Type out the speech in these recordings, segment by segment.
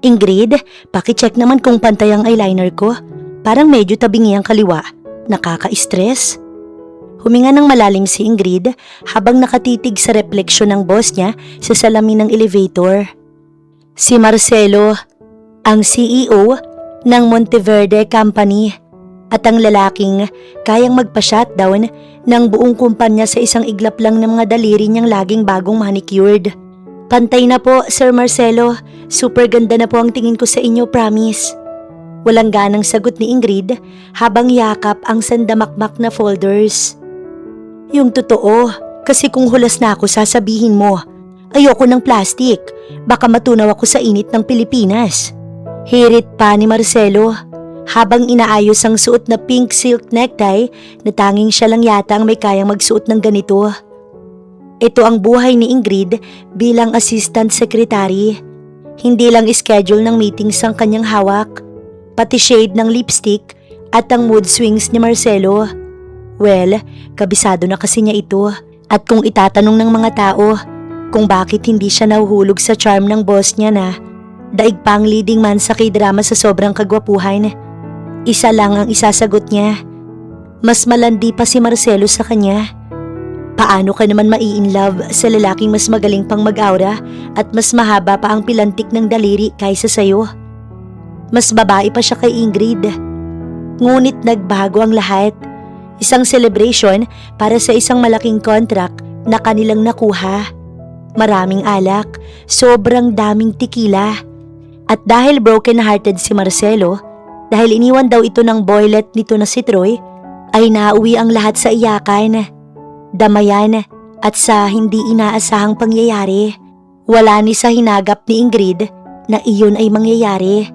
Ingrid, pakicheck naman kung pantay ang eyeliner ko. Parang medyo tabingi ang kaliwa. Nakaka-stress. Huminga ng malalim si Ingrid habang nakatitig sa refleksyon ng boss niya sa salamin ng elevator. Si Marcelo, ang CEO ng Monteverde Company at ang lalaking kayang magpa-shutdown ng buong kumpanya sa isang iglap lang ng mga daliri niyang laging bagong manicured. Pantay na po, Sir Marcelo. Super ganda na po ang tingin ko sa inyo, promise. Walang ganang sagot ni Ingrid habang yakap ang sandamakmak na folders. Yung totoo, kasi kung hulas na ako sasabihin mo, ayoko ng plastic, baka matunaw ako sa init ng Pilipinas. Hirit pa ni Marcelo habang inaayos ang suot na pink silk necktie na tanging siya lang yata ang may kayang magsuot ng ganito. Ito ang buhay ni Ingrid bilang assistant secretary. Hindi lang schedule ng meetings ang kanyang hawak, pati shade ng lipstick at ang mood swings ni Marcelo. Well, kabisado na kasi niya ito at kung itatanong ng mga tao kung bakit hindi siya nahuhulog sa charm ng boss niya na daig pa ang leading man sa K-drama sa sobrang kagwapuhan, isa lang ang isasagot niya. Mas malandi pa si Marcelo sa kanya. Paano ka naman mai-inlove sa lalaking mas magaling pang mag-aura at mas mahaba pa ang pilantik ng daliri kaysa sayo? Mas babae pa siya kay Ingrid. Ngunit nagbago ang lahat. Isang celebration para sa isang malaking contract na kanilang nakuha. Maraming alak, sobrang daming tequila. At dahil broken-hearted si Marcelo, dahil iniwan daw ito ng boylet nito na si Troy, ay nauwi ang lahat sa iyakan, damayan at sa hindi inaasahang pangyayari. Wala ni sa hinagap ni Ingrid na iyon ay mangyayari.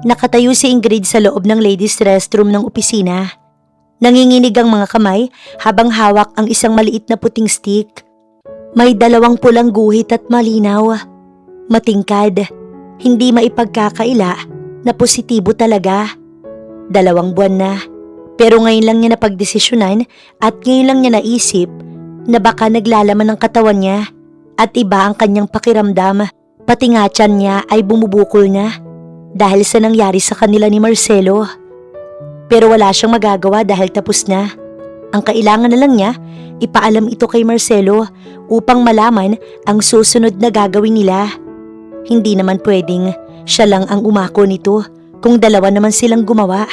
Nakatayo si Ingrid sa loob ng ladies' restroom ng opisina. Nanginginig ang mga kamay habang hawak ang isang maliit na puting stick. May dalawang pulang guhit at malinaw. Matingkad, hindi maipagkakaila na positibo talaga. 2 buwan na. Pero ngayon lang niya napagdesisyonan at ngayon lang niya naisip na baka naglalaman ng katawan niya at iba ang kanyang pakiramdam. Pati nga tiyan niya ay bumubukol na dahil sa nangyari sa kanila ni Marcelo. Pero wala siyang magagawa dahil tapos na. Ang kailangan na lang niya, ipaalam ito kay Marcelo upang malaman ang susunod na gagawin nila. Hindi naman pwedeng siya lang ang umako nito kung dalawa naman silang gumawa.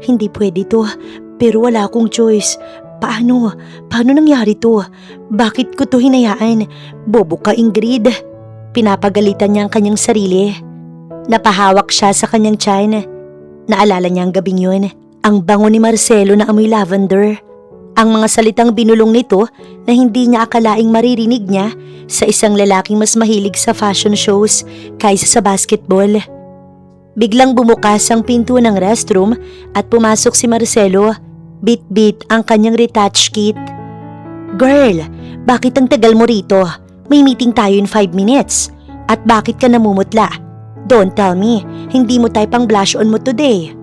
Hindi pwede to, pero wala akong choice. Paano? Paano nangyari to? Bakit ko to hinayaan? Bobo ka, Ingrid. Pinapagalitan niya ang kanyang sarili. Napahawak siya sa kanyang tiyan. Naalala niya ang gabing yun, ang bango ni Marcelo na amoy lavender. Ang mga salitang binulong nito na hindi niya akalaing maririnig niya sa isang lalaking mas mahilig sa fashion shows kaysa sa basketball. Biglang bumukas ang pinto ng restroom at pumasok si Marcelo, bit-bit ang kanyang retouch kit. Girl, bakit ang tagal mo rito? May meeting tayo in 5 minutes. At bakit ka namumutla? Don't tell me, hindi mo tayo pang blush on mo today.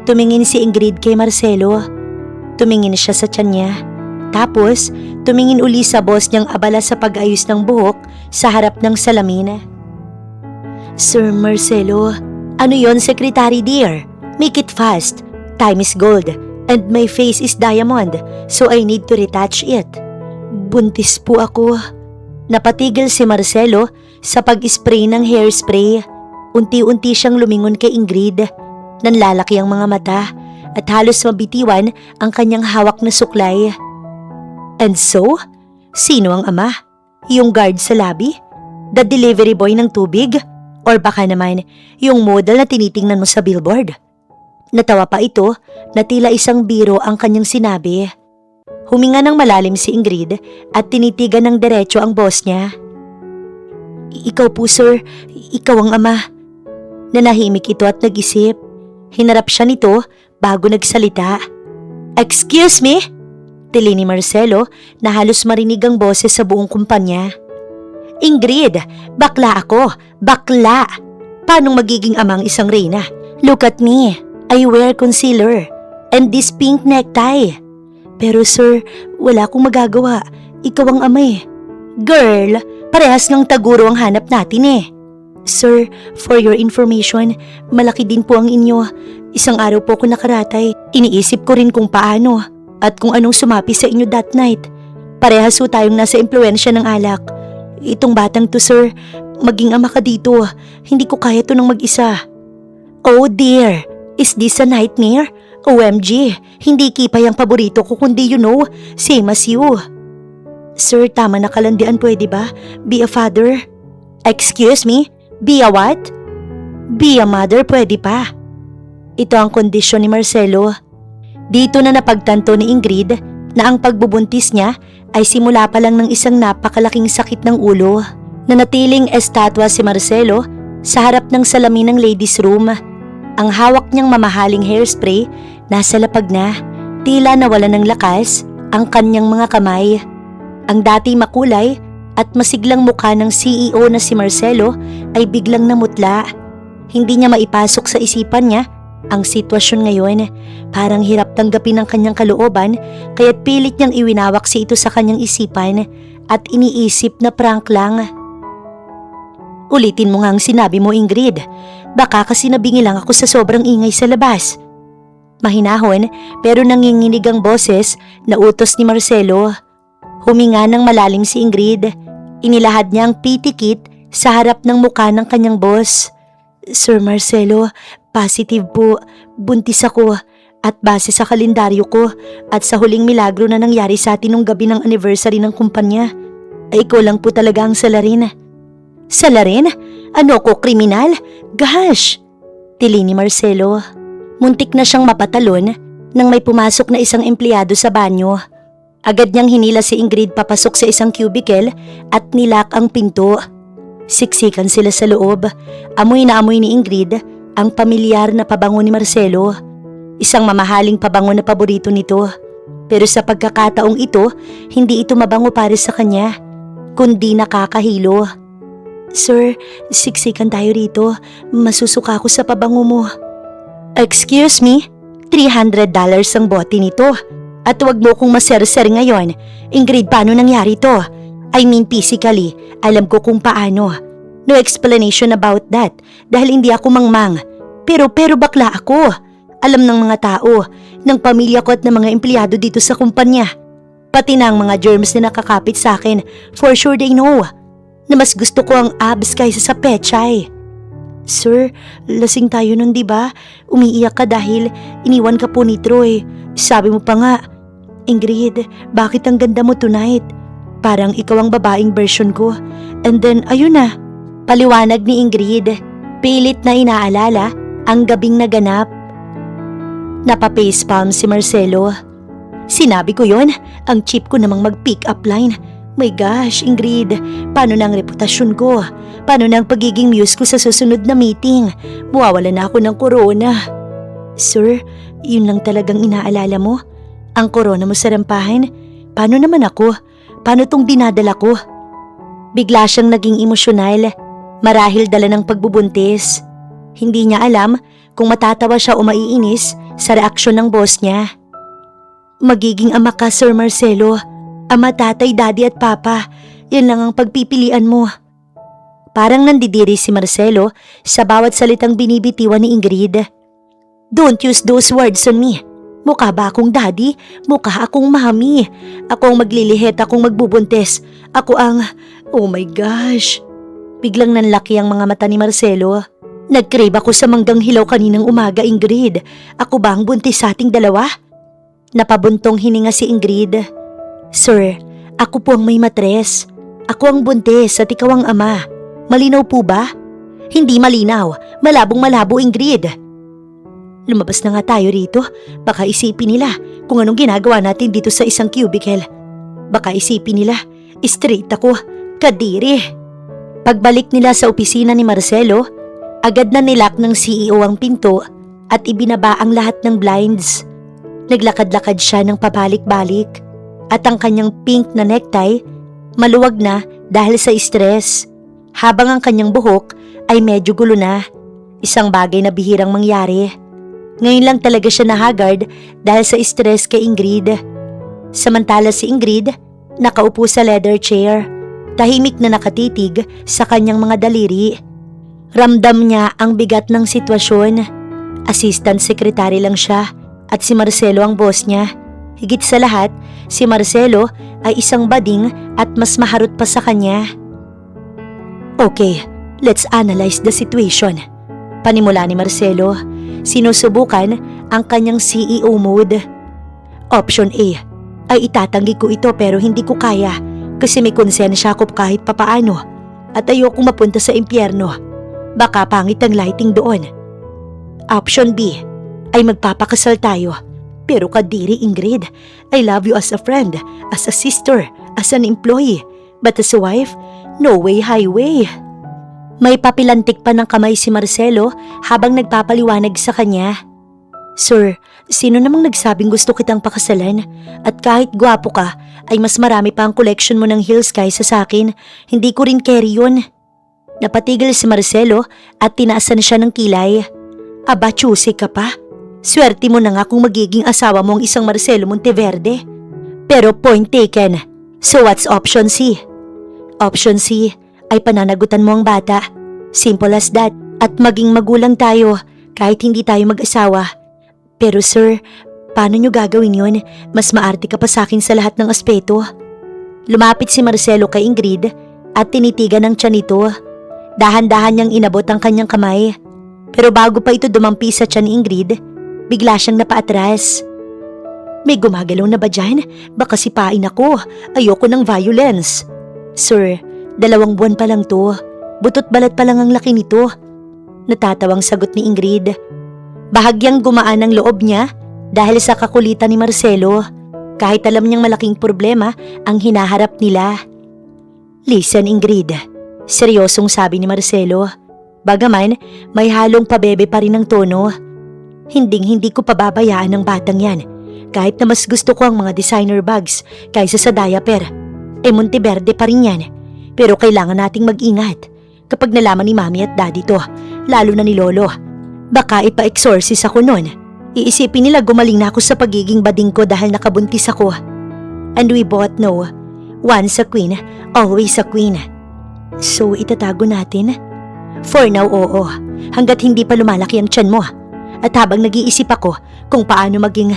Tumingin si Ingrid kay Marcelo. Tumingin siya sa tiyan niya. Tapos, tumingin uli sa boss niyang abala sa pag-ayos ng buhok sa harap ng salamin. Sir Marcelo, ano yon, Secretary dear? Make it fast. Time is gold and my face is diamond, so I need to retouch it. Buntis po ako. Napatigil si Marcelo sa pag-spray ng hairspray. Unti-unti siyang lumingon kay Ingrid. Nanlalaki ang mga mata at halos mabitiwan ang kanyang hawak na suklay. And so, sino ang ama? Yung guard sa lobby? The delivery boy ng tubig? Or baka naman yung model na tinitingnan mo sa billboard? Natawa pa ito na tila isang biro ang kanyang sinabi. Huminga ng malalim si Ingrid at tinitigan ng diretso ang boss niya. Ikaw po, sir. Ikaw ang ama. Nanahimik ito at nag-isip. Hinarap siya nito bago nagsalita. Excuse me? Tili ni Marcelo na halos marinig ang boses sa buong kumpanya. Ingrid, bakla ako. Bakla! Paanong magiging amang isang reyna? Look at me. I wear concealer and this pink necktie. Pero sir, wala akong magagawa. Ikaw ang ama eh. Girl, parehas ng taguro ang hanap natin eh. Sir, for your information, malaki din po ang inyo. Isang araw po ako nakaratay. Iniisip ko rin kung paano at kung anong sumapi sa inyo that night. Parehas po tayong nasa impluensya ng alak. Itong batang to, sir, maging ama ka dito. Hindi ko kaya to ng mag-isa. Oh dear, is this a nightmare? OMG, hindi Kipay ang paborito ko kundi same as you. Sir, tama na kalandian, pwede ba? Be a father. Excuse me? Be a what? Be a mother, pwede pa. Ito ang kondisyon ni Marcelo. Dito na napagtanto ni Ingrid na ang pagbubuntis niya ay simula pa lang ng isang napakalaking sakit ng ulo. Nanatiling estatwa si Marcelo sa harap ng salamin ng ladies room. Ang hawak niyang mamahaling hairspray nasa lapag na. Tila nawala ng lakas ang kanyang mga kamay. Ang dati makulay at masiglang mukha ng CEO na si Marcelo ay biglang namutla. Hindi niya maipasok sa isipan niya ang sitwasyon ngayon. Parang hirap tanggapin ang kanyang kalooban kaya't pilit niyang iwinawak si ito sa kanyang isipan at iniisip na prank lang. Ulitin mo nga ang sinabi mo, Ingrid. Baka kasi nabingi lang ako sa sobrang ingay sa labas. Mahinahon pero nanginginig ang boses na utos ni Marcelo. Huminga ng malalim si Ingrid. Inilahad niya ang PT kit sa harap ng mukha ng kanyang boss. Sir Marcelo, positive po. Buntis ako at base sa kalendaryo ko at sa huling milagro na nangyari sa atin nung gabi ng anniversary ng kumpanya, ay ikaw lang po talaga ang salarin. Salarin? Ano ko, kriminal? Gosh! Tili ni Marcelo. Muntik na siyang mapatalon nang may pumasok na isang empleyado sa banyo. Agad niyang hinila si Ingrid papasok sa isang cubicle at nilak ang pinto. Siksikan sila sa loob. Amoy na amoy ni Ingrid ang pamilyar na pabango ni Marcelo. Isang mamahaling pabango na paborito nito. Pero sa pagkakataong ito, hindi ito mabango para sa kanya, kundi nakakahilo. Sir, siksikan tayo rito. Masusuka ako sa pabango mo. Excuse me? $300 ang bote nito. At wag mo kong maser-ser ngayon. Ingrid, paano nangyari to? I mean physically, alam ko kung paano. No explanation about that dahil hindi ako mangmang. Pero bakla ako. Alam ng mga tao, ng pamilya ko at ng mga empleyado dito sa kumpanya. Pati na ang mga germs na nakakapit sa akin, for sure they know na mas gusto ko ang abs kaysa sa pechay. Sir, lasing tayo nun, diba? Umiiyak ka dahil iniwan ka po ni Troy. Sabi mo pa nga, Ingrid, bakit ang ganda mo tonight? Parang ikaw ang babaeng version ko. And then, ayun na. Paliwanag ni Ingrid. Pilit na inaalala ang gabing naganap. Napafacepalm si Marcelo. Sinabi ko yon, ang cheap ko namang mag-pick up line. My gosh, Ingrid, paano na ang reputasyon ko? Paano na ang pagiging muse ko sa susunod na meeting? Mawawala na ako ng corona. Sir, yun lang talagang inaalala mo? Ang corona mo sa rampahan? Paano naman ako? Paano tong dinadala ko? Bigla siyang naging emosyonal, marahil dala ng pagbubuntis. Hindi niya alam kung matatawa siya o maiinis sa reaksyon ng boss niya. Magiging ama ka, Sir Marcelo. Ama, tatay, daddy at papa. Yan lang ang pagpipilian mo. Parang nandidiri si Marcelo sa bawat salitang binibitiwan ni Ingrid. Don't use those words on me. Mukha ba akong daddy? Mukha akong mami. Ako ang maglilihit, akong magbubuntis. Ako ang... Oh my gosh. Biglang nanlaki ang mga mata ni Marcelo. Nag-crave ako sa manggang hilaw kaninang umaga, Ingrid. Ako ba ang buntis sa ating dalawa? Napabuntong hininga si Ingrid. Sir, ako po ang may matres. Ako ang buntis at ikaw ang ama. Malinaw po ba? Hindi malinaw. Malabong-malabo, Ingrid. Lumabas na nga tayo rito. Baka isipin nila kung anong ginagawa natin dito sa isang cubicle. Baka isipin nila, straight ako, kadiri. Pagbalik nila sa opisina ni Marcelo, agad na nilak ng CEO ang pinto at ibinaba ang lahat ng blinds. Naglakad-lakad siya ng pabalik-balik at ang kanyang pink na necktie maluwag na dahil sa stress. Habang ang kanyang buhok ay medyo gulo na, isang bagay na bihirang mangyari. Ngayon lang talaga siya nahagard dahil sa stress kay Ingrid. Samantala si Ingrid, nakaupo sa leather chair, tahimik na nakatitig sa kanyang mga daliri. Ramdam niya ang bigat ng sitwasyon. Assistant secretary lang siya at si Marcelo ang boss niya. Higit sa lahat, si Marcelo ay isang bading at mas maharot pa sa kanya. Okay, let's analyze the situation. Panimula ni Marcelo, sinusubukan ang kanyang CEO mode. Option A, ay itatanggi ko ito pero hindi ko kaya kasi may konsensya ako kahit papaano at ayoko mapunta sa impyerno. Baka pangit ang lighting doon. Option B, ay magpapakasal tayo. Pero kadiri Ingrid, I love you as a friend, as a sister, as an employee. But as a wife, no way highway. May papilantik pa ng kamay si Marcelo habang nagpapaliwanag sa kanya. Sir, sino namang nagsabing gusto kitang pakasalan? At kahit gwapo ka, ay mas marami pa ang collection mo ng heels kaysa sa akin. Hindi ko rin carry yun. Napatigil si Marcelo at tinaasan siya ng kilay. Aba, choosy ka pa. Swerte mo na nga kung magiging asawa mo ang isang Marcelo Monteverde. Pero point taken. So what's option C? Option C ay pananagutan mo ang bata. Simple as that. At maging magulang tayo kahit hindi tayo mag-asawa. Pero sir, paano nyo gagawin yun? Mas maarte ka pa sa akin sa lahat ng aspeto. Lumapit si Marcelo kay Ingrid at tinitigan ng tiyan nito. Dahan-dahan niyang inabot ang kanyang kamay. Pero bago pa ito dumampi sa tiyan ni Ingrid, bigla siyang napaatras. May gumagalaw na ba dyan? Baka sipain ako. Ayoko ng violence. Sir, 2 buwan pa lang to. Butot balat pa lang ang laki nito. Natatawang sagot ni Ingrid. Bahagyang gumaan ang loob niya dahil sa kakulitan ni Marcelo. Kahit alam niyang malaking problema ang hinaharap nila. Listen Ingrid, seryosong sabi ni Marcelo. Bagaman may halong pabebe pa rin ang tono. Hinding-hindi ko pababayaan ng batang yan. Kahit na mas gusto ko ang mga designer bags kaysa sa diaper. Monteverde pa rin yan. Pero kailangan nating mag-ingat. Kapag nalaman ni Mami at Daddy to, lalo na ni Lolo, baka ipa-exorcise ako nun. Iisipin nila gumaling na ako sa pagiging bading ko dahil nakabuntis ako. And we both know, once a queen, always a queen. So itatago natin? For now, oo. Hanggat hindi pa lumalaki ang tiyan mo. At habang nag-iisip ako kung paano maging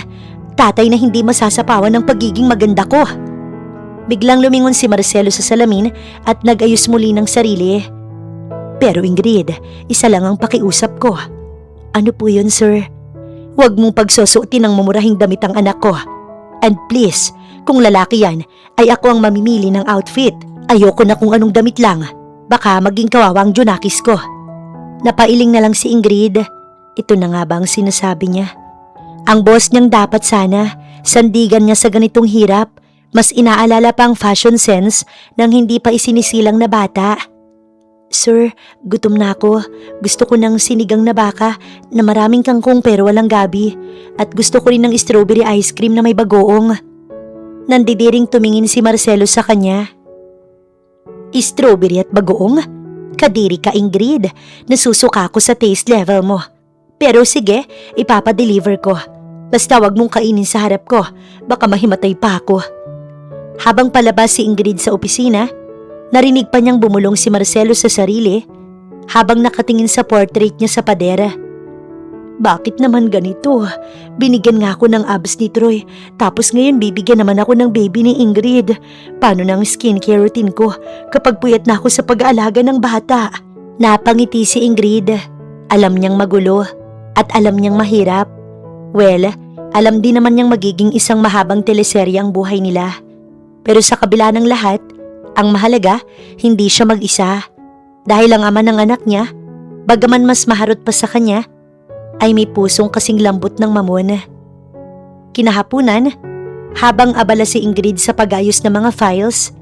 tatay na hindi masasapawan ng pagiging maganda ko. Biglang lumingon si Marcelo sa salamin at nag-ayos muli ng sarili. Pero Ingrid, isa lang ang pakiusap ko. Ano po yun, sir? Huwag mong pagsusuotin ng mumurahing damit ang anak ko. And please, kung lalaki yan, ay ako ang mamimili ng outfit. Ayoko na kung anong damit lang. Baka maging kawawang Junakis ko. Napailing na lang si Ingrid. Ito na nga ba ang sinasabi niya? Ang boss niyang dapat sana, sandigan niya sa ganitong hirap, mas inaalala pa ang fashion sense ng hindi pa isinisilang na bata. Sir, gutom na ako. Gusto ko ng sinigang na baka na maraming kangkong pero walang gabi. At gusto ko rin ng strawberry ice cream na may bagoong. Nandidiring tumingin si Marcelo sa kanya. Strawberry at bagoong? Kadiri ka Ingrid, nasusuka ako sa taste level mo. Pero sige, ipapadeliver ko. Basta wag mong kainin sa harap ko, baka mahimatay pa ako. Habang palabas si Ingrid sa opisina, narinig pa niyang bumulong si Marcelo sa sarili habang nakatingin sa portrait niya sa padera. Bakit naman ganito? Binigyan nga ako ng abs ni Troy, tapos ngayon bibigyan naman ako ng baby ni Ingrid. Paano na ang skincare routine ko kapag puyat na ako sa pag-aalaga ng bata? Napangiti si Ingrid. Alam niyang magulo at alam niyang mahirap. Well, alam din naman niyang magiging isang mahabang teleserye ang buhay nila. Pero sa kabila ng lahat, ang mahalaga, hindi siya mag-isa. Dahil ang ama ng anak niya, bagaman mas maharot pa sa kanya, ay may pusong kasing lambot ng mamon. Kinahapunan, habang abala si Ingrid sa pag-ayos ng mga files,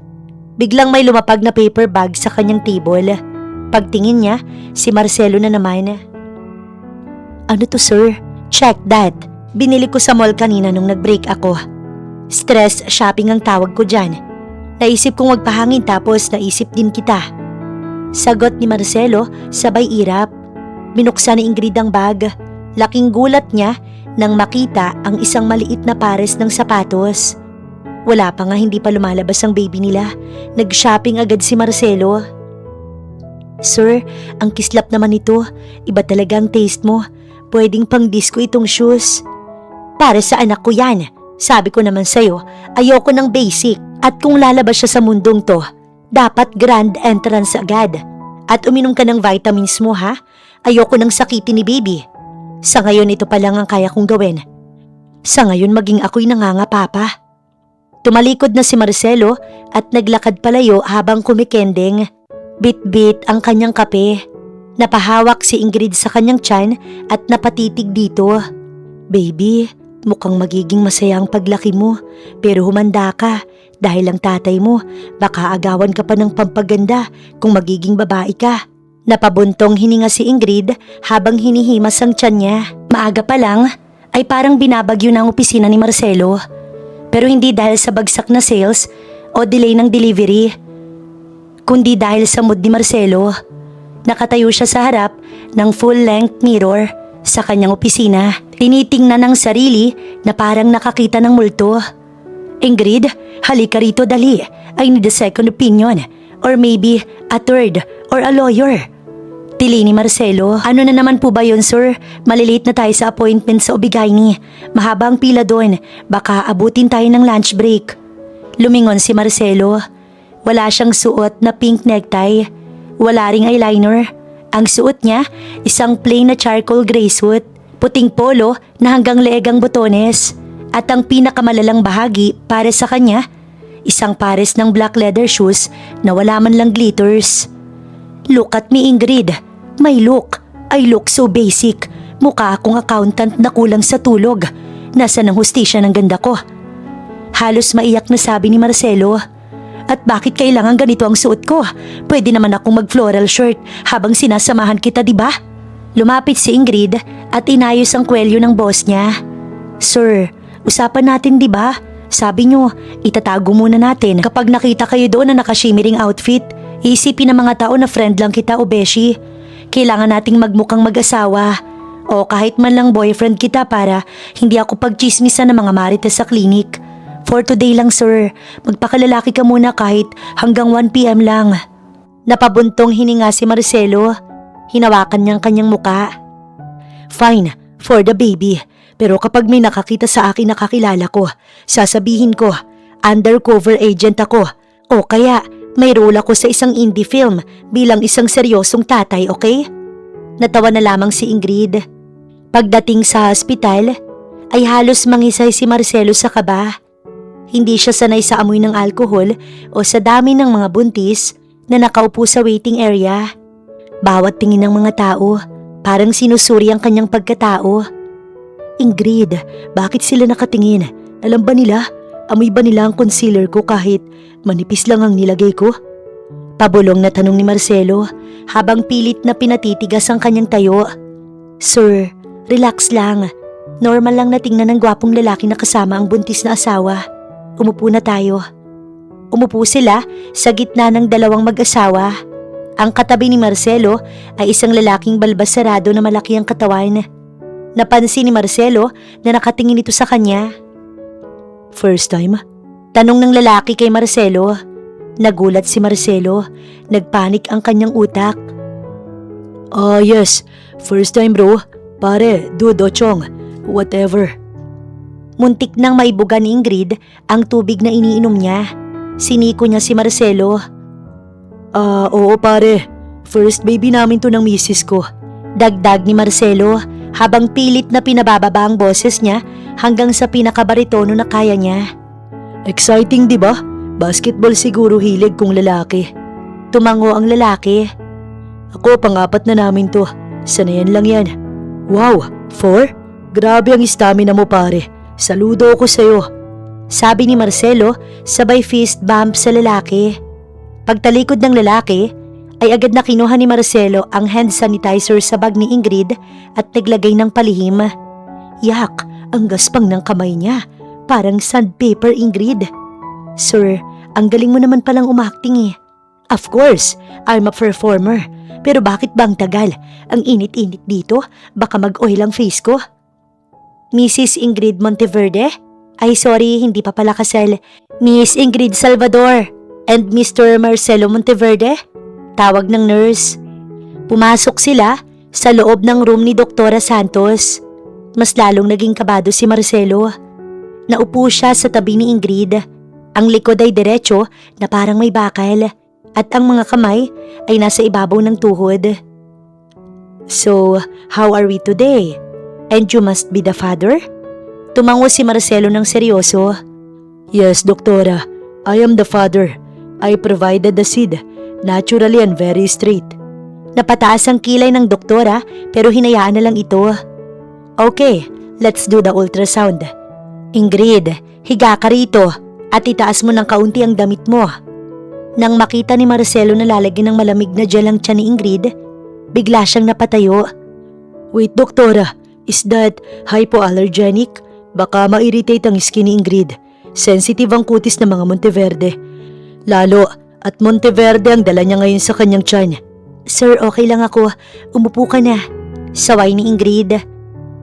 biglang may lumapag na paper bag sa kanyang table. Pagtingin niya, si Marcelo na naman. Ano to sir? Check that. Binili ko sa mall kanina nung nag-break ako. Stress shopping ang tawag ko dyan. Naisip kong magpahangin tapos naisip din kita. Sagot ni Marcelo sabay irap. Binuksan ni Ingrid ang bag. Laking gulat niya nang makita ang isang maliit na pares ng sapatos. Wala pa nga hindi pa lumalabas ang baby nila. Nag-shopping agad si Marcelo. Sir, ang kislap naman ito. Iba talaga ang taste mo. Pwedeng pang disco itong shoes. Para sa anak ko yan. Sabi ko naman sa'yo, ayoko ng basic. At kung lalabas siya sa mundong to, dapat grand entrance agad. At uminom ka ng vitamins mo ha. Ayoko nang sakitin ni baby. Sa ngayon ito pa lang ang kaya kong gawin. Sa ngayon maging ako'y nangangapa pa. Tumalikod na si Marcelo at naglakad palayo habang kumikending. Bit-bit ang kanyang kape. Napahawak si Ingrid sa kanyang tiyan at napatitig dito. Baby, mukhang magiging masaya ang paglaki mo. Pero humanda ka dahil ang tatay mo baka agawan ka pa ng pampaganda kung magiging babae ka. Napabuntong hininga si Ingrid habang hinihimas ang tiyan niya. Maaga pa lang ay parang binabagyo na ang opisina ni Marcelo. Pero hindi dahil sa bagsak na sales o delay ng delivery, kundi dahil sa mood ni Marcelo. Nakatayo siya sa harap ng full-length mirror sa kanyang opisina. Tinitingnan ng sarili na parang nakakita ng multo. Ingrid, halika rito dali. I need a second opinion. Or maybe a third or a lawyer. Tili ni Marcelo. Ano na naman po ba yun, sir? Malilate na tayo sa appointment sa Obigaini. Mahaba ang pila doon. Baka abutin tayo ng lunch break. Lumingon si Marcelo. Wala siyang suot na pink necktie. Wala ring eyeliner. Ang suot niya, isang plain na charcoal gray suit. Puting polo na hanggang leeg ang botones. At ang pinakamalalang bahagi para sa kanya, isang pares ng black leather shoes na wala man lang glitters. Look at me, Ingrid. May look. I look so basic. Mukha akong accountant na kulang sa tulog. Nasaan ang hustisya ng ganda ko? Halos maiyak na sabi ni Marcelo. At bakit kailangan ganito ang suot ko? Pwede naman akong mag-floral shirt habang sinasamahan kita, diba? Lumapit si Ingrid at inayos ang kwelyo ng boss niya. Sir, usapan natin, diba? Sabi nyo, itatago muna natin. Kapag nakita kayo doon na naka-shimmering outfit, iisipin ng mga tao na friend lang kita o beshi. Kailangan nating magmukhang mag-asawa. O kahit man lang boyfriend kita para hindi ako pagchismisan ng mga marites sa klinik. For today lang, sir. Magpakalalaki ka muna kahit hanggang 1 PM lang. Napabuntong hininga si Marcelo. Hinawakan niyang kanyang muka. Fine, for the baby. Pero kapag may nakakita sa akin na kakilala ko, sasabihin ko, undercover agent ako. O kaya, may role ako sa isang indie film bilang isang seryosong tatay, okay? Natawa na lamang si Ingrid. Pagdating sa hospital, ay halos mangisay si Marcelo sa kaba. Hindi siya sanay sa amoy ng alkohol o sa dami ng mga buntis na nakaupo sa waiting area. Bawat tingin ng mga tao, parang sinusuri ang kanyang pagkatao. Ingrid, bakit sila nakatingin? Alam ba nila? Amoy ba nila ang concealer ko kahit manipis lang ang nilagay ko? Pabulong na tanong ni Marcelo habang pilit na pinatitigas ang kanyang tayo. Sir, relax lang. Normal lang na tingnan ng gwapong lalaki na kasama ang buntis na asawa. Umupo na tayo. Umupo sila sa gitna ng dalawang mag-asawa. Ang katabi ni Marcelo ay isang lalaking balbasarado na malaki ang katawan. Napansin ni Marcelo na nakatingin ito sa kanya. First time? Tanong ng lalaki kay Marcelo. Nagulat si Marcelo. Nagpanik ang kanyang utak. Yes. First time, bro. Pare, dude o chong. Whatever. Muntik nang maibuga ni Ingrid ang tubig na iniinom niya. Siniko niya si Marcelo. Oo pare. First baby namin to ng misis ko. Dagdag ni Marcelo habang pilit na pinabababa ang boses niya hanggang sa pinakabaritono na kaya niya. Exciting, di ba? Basketball siguro hilig kong lalaki. Tumango ang lalaki. Ako, pang-apat na namin to. Sanayan lang yan. Wow, 4? Grabe ang stamina mo, pare. Saludo ako sa'yo. Sabi ni Marcelo sabay fist bump sa lalaki. Pagtalikod ng lalaki ay agad na kinuha ni Marcelo ang hand sanitizer sa bag ni Ingrid at naglagay ng palihim. Yak, ang gaspang ng kamay niya. Parang sandpaper, Ingrid. Sir, ang galing mo naman palang umakting eh. Of course, I'm a performer. Pero bakit ba ang tagal? Ang init-init dito, baka mag-oil ang face ko. Mrs. Ingrid Monteverde? Ay sorry, hindi pa pala kasal. Miss Ingrid Salvador and Mr. Marcelo Monteverde? Tawag ng nurse. Pumasok sila sa loob ng room ni Doktora Santos. Mas lalong naging kabado si Marcelo. Naupo siya sa tabi ni Ingrid. Ang likod ay diretso na parang may bakal at ang mga kamay ay nasa ibabaw ng tuhod. So, how are we today? And you must be the father? Tumango si Marcelo ng seryoso. Yes, Doktora. I am the father. I provided the seed, naturally and very straight. Napataas ang kilay ng doktora pero hinayaan na lang ito. Okay, let's do the ultrasound. Ingrid, higa ka rito at itaas mo ng kaunti ang damit mo. Nang makita ni Marcelo na lalagyan ng malamig na gel ang tiyan ni Ingrid, bigla siyang napatayo. Wait, Doktora, is that hypoallergenic? Baka ma-irritate ang skin ni Ingrid. Sensitive ang kutis ng mga Monteverde. Lalo at Monteverde ang dala niya ngayon sa kanyang tiyan. Sir, okay lang ako. Umupo ka na. Saway ni Ingrid.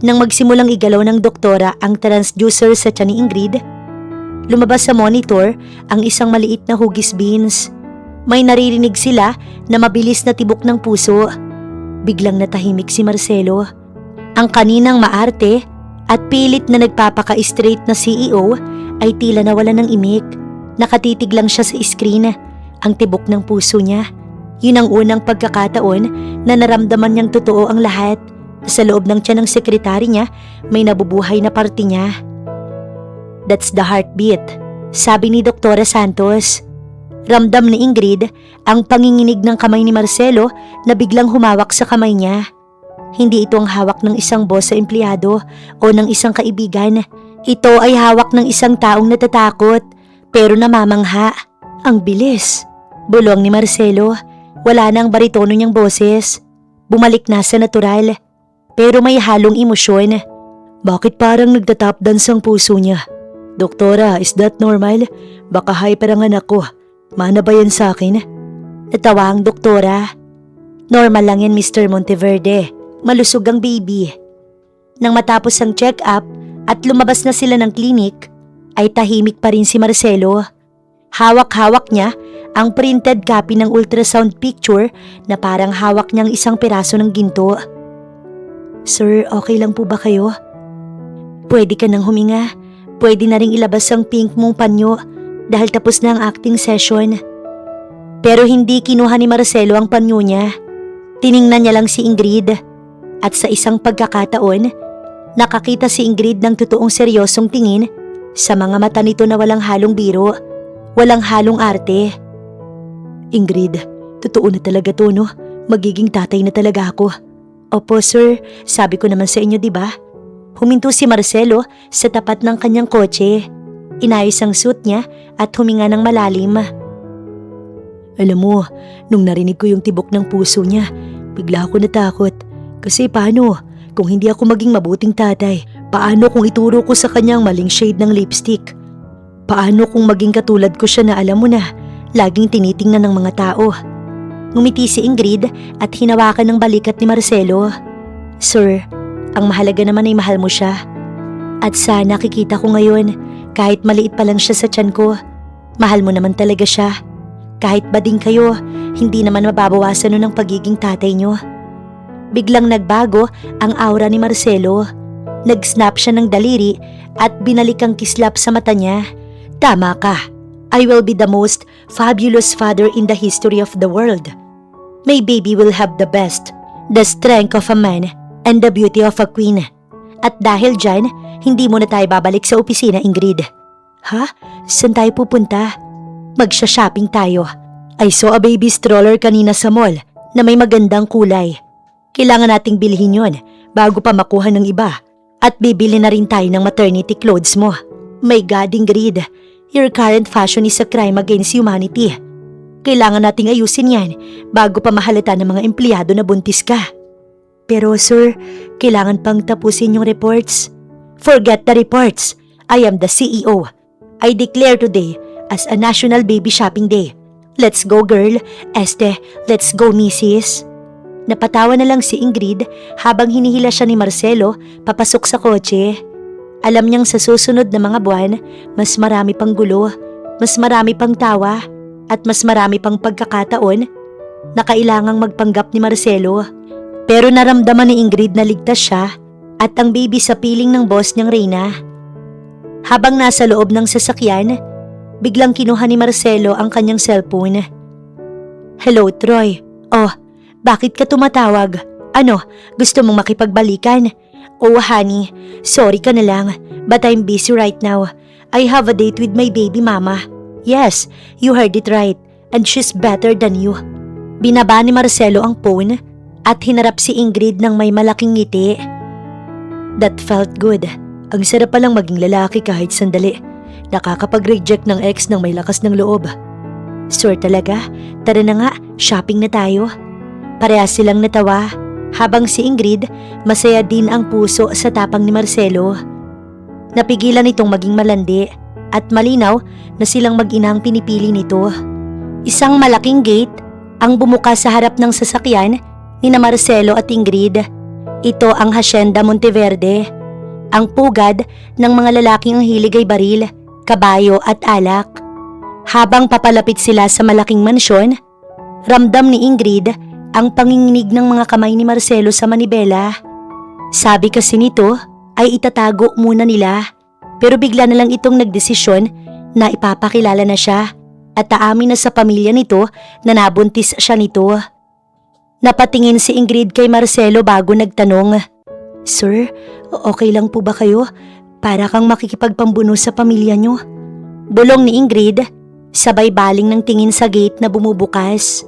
Nang magsimulang igalaw ng doktora ang transducer sa tiyan ni Ingrid, lumabas sa monitor ang isang maliit na hugis beans. May naririnig sila na mabilis na tibok ng puso. Biglang natahimik si Marcelo. Ang kaninang maarte at pilit na nagpapaka-straight na CEO ay tila nawalan ng imik. Nakatitig lang siya sa screen. Ang tibok ng puso niya. Yun ang unang pagkakataon na naramdaman niyang totoo ang lahat. Sa loob ng tiyan ng sekretary niya, may nabubuhay na parte niya. That's the heartbeat, sabi ni Doktora Santos. Ramdam ni Ingrid ang panginginig ng kamay ni Marcelo na biglang humawak sa kamay niya. Hindi ito ang hawak ng isang boss sa empleyado o ng isang kaibigan. Ito ay hawak ng isang taong natatakot pero namamangha. Ang bilis. Bulong ni Marcelo. Wala na ang baritono niyang boses. Bumalik na sa natural. Pero may halong emosyon. Bakit parang nagtatap dance ang puso niya? Doktora, is that normal? Baka hyper ang anak ko. Mana ba yan sa akin? Natawa ang doktora. Normal lang yan, Mr. Monteverde. Malusog ang baby. Nang matapos ang check-up at lumabas na sila ng klinik, ay tahimik pa rin si Marcelo. Hawak-hawak niya ang printed copy ng ultrasound picture na parang hawak niyang isang piraso ng ginto. Sir, okay lang po ba kayo? Pwede ka nang huminga. Pwede na ring ilabas ang pink mong panyo dahil tapos na ang acting session. Pero hindi kinuha ni Marcelo ang panyo niya. Tiningnan niya lang si Ingrid at sa isang pagkakataon, nakakita si Ingrid ng totoong seryosong tingin sa mga mata nito na walang halong biro, walang halong arte. Ingrid, totoo na talaga to, no? Magiging tatay na talaga ako. Opo sir, sabi ko naman sa inyo, di ba? Huminto si Marcelo sa tapat ng kanyang kotse. Inayos ang suit niya at huminga ng malalim. Alam mo, nung narinig ko yung tibok ng puso niya, bigla ako natakot. Kasi paano kung hindi ako maging mabuting tatay? Paano kung ituro ko sa kanyang maling shade ng lipstick? Paano kung maging katulad ko siya na alam mo na, laging tinitingnan ng mga tao? Ngumiti si Ingrid at hinawakan ng balikat ni Marcelo. Sir, ang mahalaga naman ay mahal mo siya. At sa nakikita ko ngayon, kahit maliit pa lang siya sa tiyan ko, mahal mo naman talaga siya. Kahit bading kayo, hindi naman mababawasan nun ang pagiging tatay niyo. Biglang nagbago ang aura ni Marcelo. Nag-snap siya ng daliri at binalik ang kislap sa mata niya. Tama ka. I will be the most fabulous father in the history of the world. My baby will have the best, the strength of a man, and the beauty of a queen. At dahil dyan, hindi muna tayo babalik sa opisina, Ingrid. Ha? Saan tayo pupunta? Magsha-shopping tayo. I saw a baby stroller kanina sa mall na may magandang kulay. Kailangan nating bilhin yon bago pa makuha ng iba. At bibili na rin tayo ng maternity clothes mo. My God, Ingrid, your current fashion is a crime against humanity. Kailangan nating ayusin yan bago pa mahalata ng mga empleyado na buntis ka. Pero sir, kailangan pang tapusin yung reports. Forget the reports. I am the CEO. I declare today as a National Baby Shopping Day. Let's go girl. Este, let's go Mrs. Napatawa na lang si Ingrid habang hinihila siya ni Marcelo papasok sa kotse. Alam niyang sa susunod na mga buwan, mas marami pang gulo, mas marami pang tawa, at mas marami pang pagkakataon na kailangang magpanggap ni Marcelo. Pero naramdaman ni Ingrid na ligtas siya at ang baby sa piling ng boss niyang Reyna. Habang nasa loob ng sasakyan, biglang kinuha ni Marcelo ang kanyang cellphone. Hello, Troy. Oh, bakit ka tumatawag? Ano, gusto mong makipagbalikan? Oh, honey, sorry ka na lang, but I'm busy right now. I have a date with my baby mama. Yes, you heard it right, and she's better than you. Binaba ni Marcelo ang phone at hinarap si Ingrid ng may malaking ngiti. That felt good. Ang sarap palang maging lalaki kahit sandali. Nakakapag-reject ng ex ng may lakas ng loob. Sure talaga? Tara na nga, shopping na tayo. Parehas silang natawa habang si Ingrid masaya din ang puso sa tapang ni Marcelo. Napigilan itong maging malandi at malinaw na silang mag-ina ang pinipili nito. Isang malaking gate ang bumuka sa harap ng sasakyan ni na Marcelo at Ingrid. Ito ang Hacienda Monteverde. Ang pugad ng mga lalaking ang hilig ay baril, kabayo at alak. Habang papalapit sila sa malaking mansyon, ramdam ni Ingrid ang panginginig ng mga kamay ni Marcelo sa manibela. Sabi kasi nito ay itatago muna nila, pero bigla na lang itong nagdesisyon na ipapakilala na siya at aamin na sa pamilya nito na nabuntis siya nito. Napatingin si Ingrid kay Marcelo bago nagtanong, Sir, okay lang po ba kayo? Para kang makikipagpambuno sa pamilya nyo. Bulong ni Ingrid, sabay baling ng tingin sa gate na bumubukas.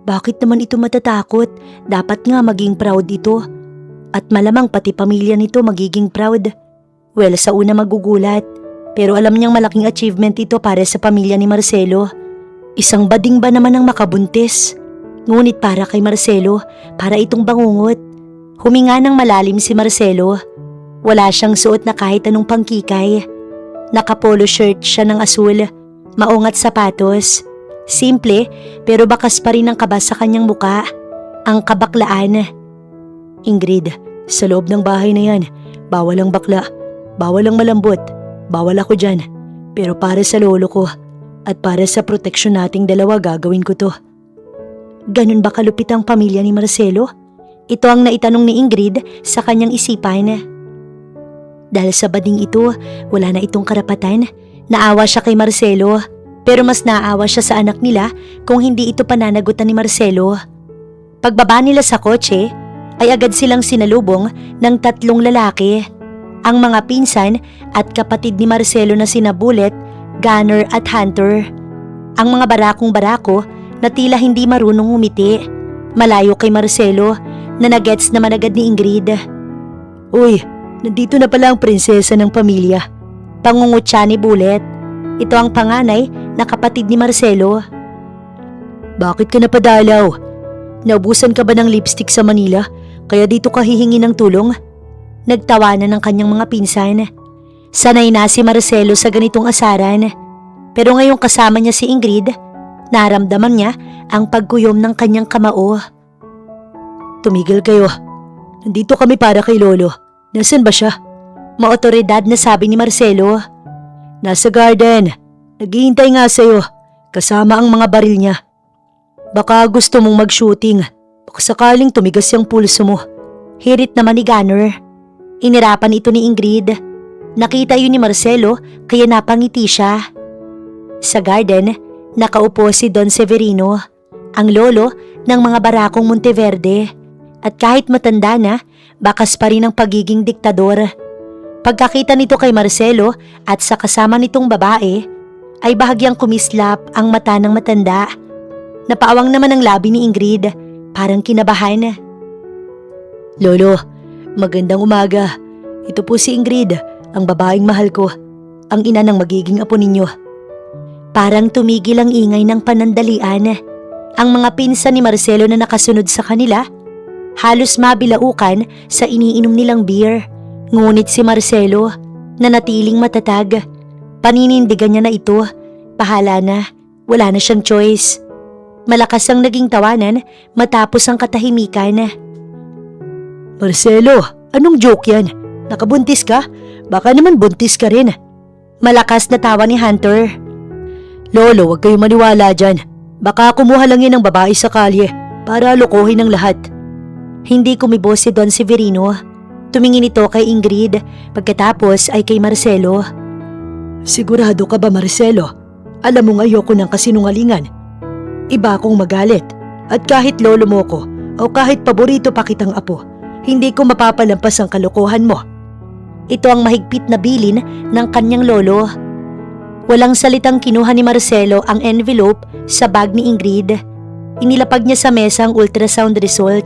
Bakit naman ito matatakot? Dapat nga maging proud ito. At malamang pati pamilya nito magiging proud. Well, sa una magugulat. Pero alam niyang malaking achievement ito para sa pamilya ni Marcelo. Isang bading ba naman ang makabuntis? Ngunit para kay Marcelo, para itong bangungot. Huminga ng malalim si Marcelo. Wala siyang suot na kahit anong pangkikay. Nakapolo shirt siya ng asul, maungat sapatos. Simple pero bakas pa rin ang kaba sa kanyang muka. Ang kabaklaan. Ingrid, sa loob ng bahay na yan, bawal ang bakla, bawal ang malambot, bawal ako dyan. Pero para sa lolo ko at para sa proteksyon nating dalawa gagawin ko to. Ganun ba kalupit ang pamilya ni Marcelo? Ito ang naitanong ni Ingrid sa kanyang isipan. Dahil sa bading ito, wala na itong karapatan. Naawa siya kay Marcelo, pero mas naawa siya sa anak nila kung hindi ito pananagutan ni Marcelo. Pagbaba nila sa kotse, ay agad silang sinalubong ng 3 lalaki. Ang mga pinsan at kapatid ni Marcelo na sina Bullet, Gunner at Hunter. Ang mga barakong-barako na tila hindi marunong umiti. Malayo kay Marcelo na nagets naman agad ni Ingrid. Uy, nandito na pala ang prinsesa ng pamilya. Pangungutya ni Bullet. Ito ang panganay na kapatid ni Marcelo. Bakit ka napadalaw? Naubusan ka ba ng lipstick sa Manila? Kaya dito ka hihingi ng tulong? Nagtawanan ng kanyang mga pinsan. Sanay na si Marcelo sa ganitong asaran. Pero ngayong kasama niya si Ingrid, naramdaman niya ang pagkuyom ng kanyang kamao. Tumigil kayo. Nandito kami para kay Lolo. Nasaan ba siya? Maotoridad na sabi ni Marcelo. Nasa garden. Naghihintay nga sa'yo. Kasama ang mga baril niya. Baka gusto mong mag-shooting. Baka sakaling tumigas yung pulso mo. Hirit naman ni Gunner. Inirapan ito ni Ingrid. Nakita yun ni Marcelo kaya napangiti siya. Sa garden, nakaupo si Don Severino, ang lolo ng mga barakong Monteverde. At kahit matanda na, bakas pa rin ang pagiging diktador. Pagkakita nito kay Marcelo at sa kasama nitong babae, ay bahagyang kumislap ang mata ng matanda. Napaawang naman ang labi ni Ingrid, parang kinabahan. Lolo, magandang umaga. Ito po si Ingrid, ang babaeng mahal ko, ang ina ng magiging apo ninyo. Parang tumigil ang ingay ng panandalian. Ang mga pinsan ni Marcelo na nakasunod sa kanila, halos mabilaukan sa iniinom nilang beer. Ngunit si Marcelo, na natiling matatag, paninindigan niya na ito. Bahala na, wala na siyang choice. Malakas ang naging tawanan matapos ang katahimikan. Marcelo, anong joke yan? Nakabuntis ka? Baka naman buntis ka rin. Malakas na tawa ni Hunter. Lolo, huwag kayong maniwala dyan. Baka kumuha lang yan ng babae sa kalye para lokohin ng lahat. Hindi kumibo si Don Severino. Tumingin ito kay Ingrid, pagkatapos ay kay Marcelo. Sigurado ka ba, Marcelo? Alam mo ayoko ng kasinungalingan. Iba akong magalit at kahit lolo mo ko o kahit paborito pa kitang apo, hindi ko mapapalampas ang kalokohan mo. Ito ang mahigpit na bilin ng kanyang lolo. Walang salitang kinuha ni Marcelo ang envelope sa bag ni Ingrid. Inilapag niya sa mesa ang ultrasound result,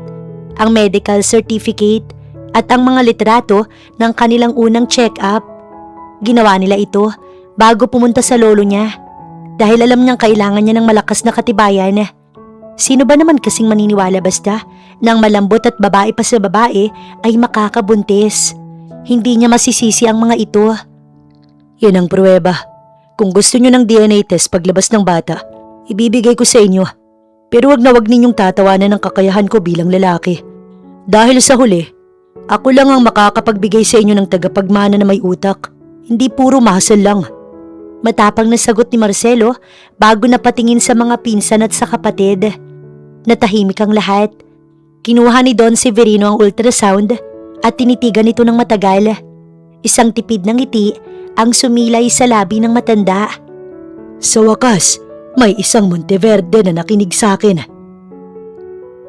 ang medical certificate at ang mga litrato ng kanilang unang check-up. Ginawa nila ito bago pumunta sa lolo niya dahil alam niyang kailangan niya ng malakas na katibayan. Sino ba naman kasing maniniwala basta nang malambot at babae pa sa babae ay makakabuntis? Hindi niya masisisi ang mga ito. Yan ang pruweba. Kung gusto niyo ng DNA test paglabas ng bata, ibibigay ko sa inyo. Pero wag na wag ninyong tatawanan ng kakayahan ko bilang lalaki. Dahil sa huli, ako lang ang makakapagbigay sa inyo ng tagapagmana na may utak. Hindi puro muscle lang. Matapang na sagot ni Marcelo bago napatingin sa mga pinsan at sa kapatid. Natahimik ang lahat. Kinuha ni Don Severino ang ultrasound at tinitigan ito ng matagal. Isang tipid ng ngiti ang sumilay sa labi ng matanda. Sa wakas, may isang Monteverde na nakinig sa akin.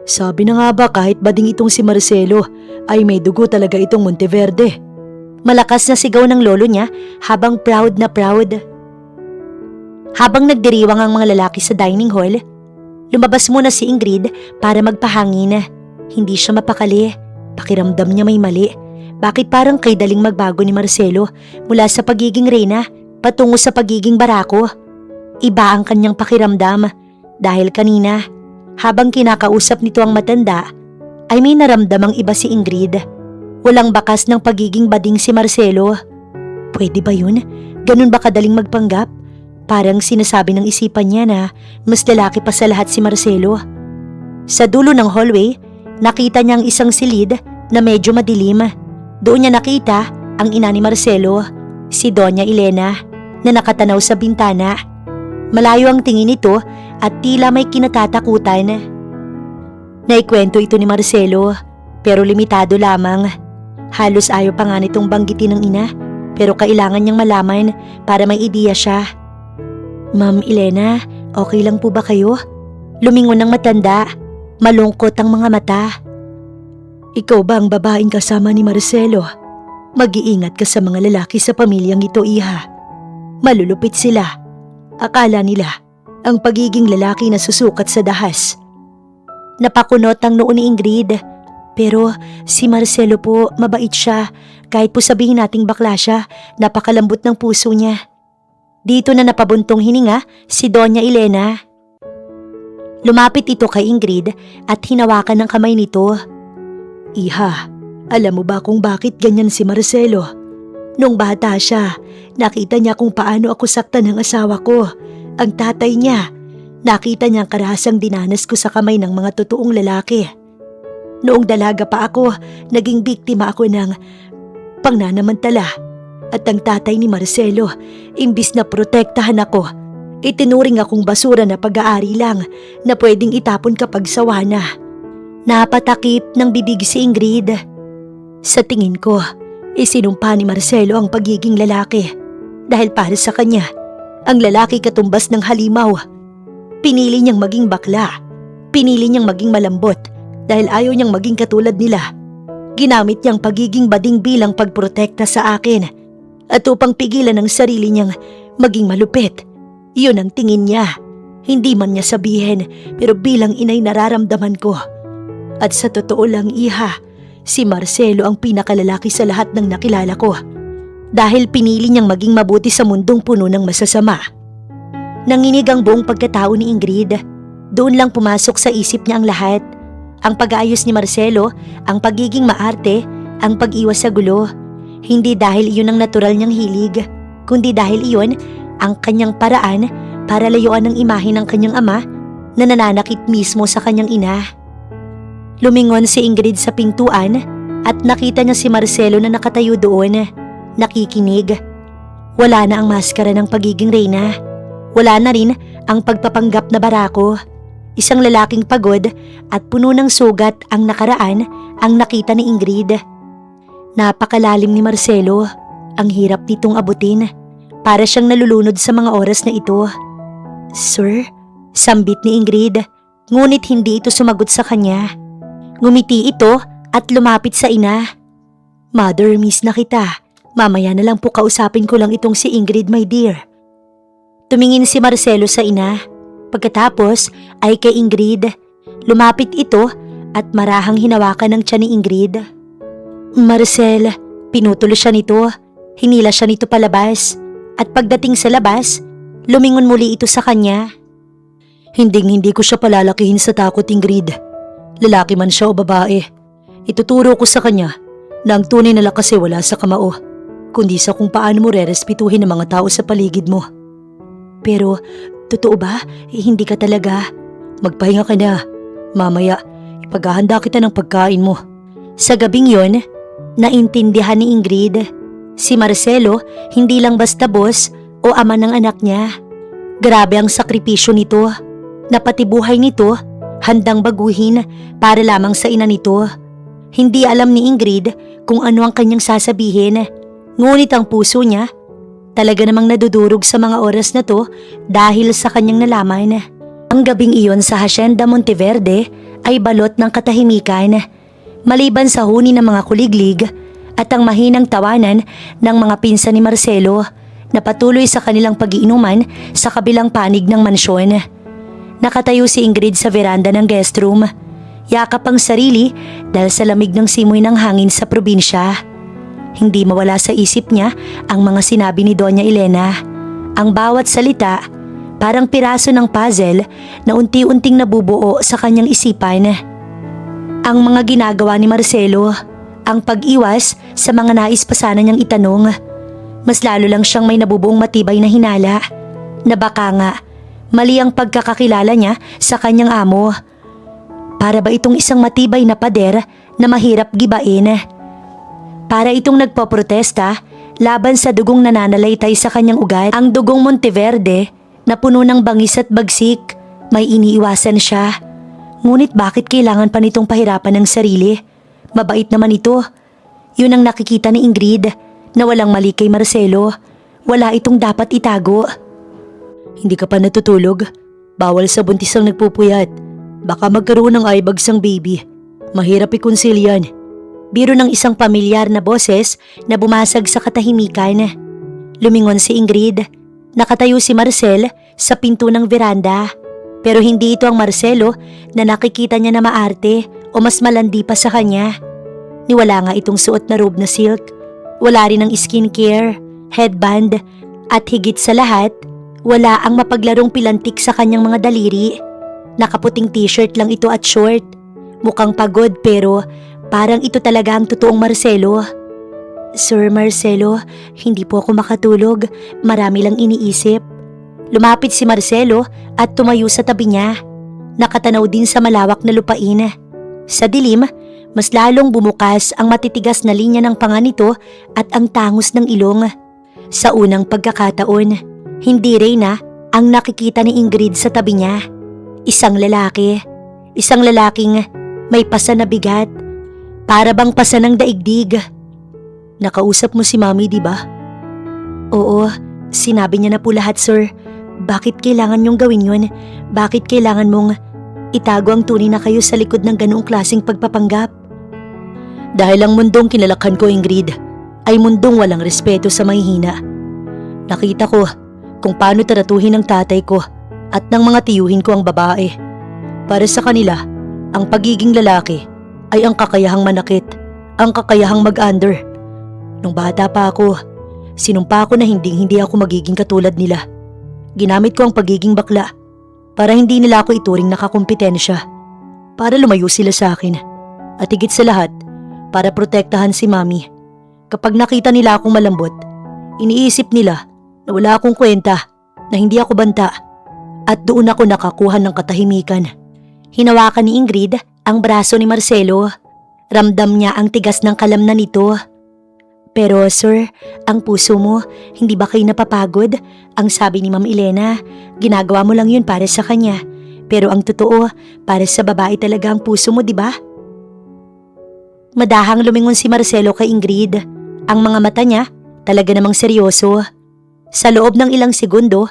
Sabi na nga ba kahit bading itong si Marcelo ay may dugo talaga itong Monteverde. Malakas na sigaw ng lolo niya habang proud na proud. Habang nagdiriwang ang mga lalaki sa dining hall, lumabas muna si Ingrid para magpahangin. Hindi siya mapakali. Pakiramdam niya may mali. Bakit parang kay daling magbago ni Marcelo mula sa pagiging reyna patungo sa pagiging barako? Iba ang kanyang pakiramdam dahil kanina, habang kinakausap nito ang matanda, ay may naramdamang iba si Ingrid. Walang bakas ng pagiging bading si Marcelo. Pwede ba yun? Ganun ba kadaling magpanggap? Parang sinasabi ng isipan niya na mas lalaki pa sa lahat si Marcelo. Sa dulo ng hallway, nakita niya ang isang silid na medyo madilim. Doon niya nakita ang ina ni Marcelo, si Doña Elena, na nakatanaw sa bintana. Malayo ang tingin nito at tila may kinatatakutan. Naikwento ito ni Marcelo, pero limitado lamang. Halos ayaw pa nga nitong banggitin ng ina, pero kailangan niyang malaman para may ideya siya. Ma'am Elena, okay lang po ba kayo? Lumingon ng matanda, malungkot ang mga mata. Ikaw ba ang babaeng kasama ni Marcelo? Mag-iingat ka sa mga lalaki sa pamilyang ito, iha. Malulupit sila. Akala nila ang pagiging lalaki na susukat sa dahas. Napakunot ang noo ni Ingrid. Pero si Marcelo po, mabait siya. Kahit po sabihin nating bakla siya, napakalambot ng puso niya. Dito na napabuntong hininga si Doña Elena. Lumapit ito kay Ingrid at hinawakan ng kamay nito. Iha, alam mo ba kung bakit ganyan si Marcelo? Nung bata siya, nakita niya kung paano ako saktan ng asawa ko, ang tatay niya. Nakita niya ang karahasang dinanas ko sa kamay ng mga totoong lalaki. Noong dalaga pa ako, naging biktima ako ng pangnanamantala. At ang tatay ni Marcelo, imbis na protektahan ako, itinuring akong basura na pag-aari lang na pwedeng itapon kapag sawa na. Napatakip ng bibig si Ingrid. Sa tingin ko, isinumpa ni Marcelo ang pagiging lalaki dahil para sa kanya, ang lalaki katumbas ng halimaw. Pinili niyang maging bakla, pinili niyang maging malambot dahil ayaw niyang maging katulad nila. Ginamit niyang pagiging bading bilang pagprotekta sa akin at upang pigilan ang sarili niyang maging malupit. Yun ang tingin niya. Hindi man niya sabihin, pero bilang inay nararamdaman ko. At sa totoo lang, iha, si Marcelo ang pinakalalaki sa lahat ng nakilala ko. Dahil pinili niyang maging mabuti sa mundong puno ng masasama. Nanginig ang buong pagkatao ni Ingrid. Doon lang pumasok sa isip niya ang lahat. Ang pag-aayos ni Marcelo, ang pagiging maarte, ang pag-iwas sa gulo. Hindi dahil iyon ang natural niyang hilig, kundi dahil iyon ang kanyang paraan para layuan ang imahe ng kanyang ama na nananakit mismo sa kanyang ina. Lumingon si Ingrid sa pintuan at nakita niya si Marcelo na nakatayo doon, nakikinig. Wala na ang maskara ng pagiging reyna. Wala na rin ang pagpapanggap na barako. Isang lalaking pagod at puno ng sugat ang nakaraan ang nakita ni Ingrid. Napakalalim ni Marcelo. Ang hirap nitong abutin. Para siyang nalulunod sa mga oras na ito. "Sir?" Sambit ni Ingrid, ngunit hindi ito sumagot sa kanya. Ngumiti ito at lumapit sa ina. "Mother, miss na kita. Mamaya na lang po kausapin ko lang itong si Ingrid, my dear." Tumingin si Marcelo sa ina. Pagkatapos ay kay Ingrid. Lumapit ito at marahang hinawakan ng tiyan ni Ingrid. "Marcel," pinutulo siya nito. Hinila siya nito palabas. At pagdating sa labas, lumingon muli ito sa kanya. "Hindi ko siya palalakihin sa takot, Ingrid. Lalaki man siya o babae. Ituturo ko sa kanya na ang tunay na lakas ay wala sa kamao, kundi sa kung paano mo rerespetuhin ang mga tao sa paligid mo." "Pero, totoo ba? Hindi ka talaga?" "Magpahinga ka na. Mamaya, ipaghahanda kita ng pagkain mo." Sa gabing yon, naintindihan ni Ingrid. Si Marcelo hindi lang basta boss o ama ng anak niya. Grabe ang sakripisyo nito. Napatibuhay nito, handang baguhin para lamang sa ina nito. Hindi alam ni Ingrid kung ano ang kanyang sasabihin. Ngunit ang puso niya talaga namang nadudurog sa mga oras na to dahil sa kanyang nalaman. Ang gabing iyon sa Hacienda Monteverde ay balot ng katahimikan. Maliban sa huni ng mga kuliglig at ang mahinang tawanan ng mga pinsan ni Marcelo na patuloy sa kanilang pag-iinuman sa kabilang panig ng mansyon. Nakatayo si Ingrid sa veranda ng guest room. Yakap ang sarili dahil sa lamig ng simoy ng hangin sa probinsya. Hindi mawala sa isip niya ang mga sinabi ni Doña Elena. Ang bawat salita parang piraso ng puzzle na unti-unting nabubuo sa kanyang isipan. Ang mga ginagawa ni Marcelo, ang pag-iwas sa mga nais pa sana niyang itanong. Mas lalo lang siyang may nabubuong matibay na hinala na baka nga mali ang pagkakakilala niya sa kanyang amo. Para ba itong isang matibay na pader na mahirap gibain? Para itong nagpoprotesta laban sa dugong nananalaytay sa kanyang ugat. Ang dugong Monteverde na puno ng bangis at bagsik, may iniiwasan siya. Ngunit bakit kailangan pa nitong pahirapan ng sarili? Mabait naman ito. Yun ang nakikita ni Ingrid na walang mali kay Marcelo. Wala itong dapat itago. "Hindi ka pa natutulog? Bawal sa buntis ang nagpupuyat. Baka magkaroon ng eyebags ang baby. Mahirap ikonsil yan." Biro ng isang pamilyar na boses na bumasag sa katahimikan. Lumingon si Ingrid. Nakatayo si Marcel sa pinto ng veranda. Pero hindi ito ang Marcelo na nakikita niya na maarte o mas malandi pa sa kanya. Niwala nga itong suot na robe na silk. Wala rin ang skincare, headband, at higit sa lahat, wala ang mapaglarong pilantik sa kanyang mga daliri. Nakaputing t-shirt lang ito at short. Mukhang pagod pero parang ito talaga ang totoong Marcelo. "Sir Marcelo, hindi po ako makatulog. Marami lang iniisip." Lumapit si Marcelo at tumayo sa tabi niya. Nakatanaw din sa malawak na lupain. Sa dilim, mas lalong bumukas ang matitigas na linya ng panga nito at ang tangos ng ilong. Sa unang pagkakataon, hindi Reyna ang nakikita ni Ingrid sa tabi niya. Isang lalaki. Isang lalaking may pasa na bigat. Para bang pasa ng daigdig. "Nakausap mo si Mami, di ba?" "Oo, sinabi niya na po lahat, sir. Bakit kailangan niyong gawin yun? Bakit kailangan mong itago ang tunay na kayo sa likod ng ganoong klaseng pagpapanggap?" "Dahil ang mundong kinalakhan ko, Ingrid, ay mundong walang respeto sa mahihina. Nakita ko kung paano tratuhin ng tatay ko at ng mga tiyuhin ko ang babae. Para sa kanila, ang pagiging lalaki ay ang kakayahang manakit, ang kakayahang mag-under. Nung bata pa ako, sinumpa ko na hindi ako magiging katulad nila. Ginamit ko ang pagiging bakla para hindi nila ako ituring nakakumpetensya, para lumayo sila sa akin. At higit sa lahat, para protektahan si Mami. Kapag nakita nila akong malambot, iniisip nila na wala akong kwenta, na hindi ako banta. At doon ako nakakuha ng katahimikan." Hinawakan ni Ingrid ang braso ni Marcelo. Ramdam niya ang tigas ng kalamnan nito. Pero sir, ang puso mo, hindi ba kayo napapagod? Ang sabi ni Ma'am Elena, ginagawa mo lang yun para sa kanya. Pero ang totoo, para sa babae talaga ang puso mo, di ba? Madahang lumingon si Marcelo kay Ingrid. Ang mga mata niya, talaga namang seryoso. Sa loob ng ilang segundo,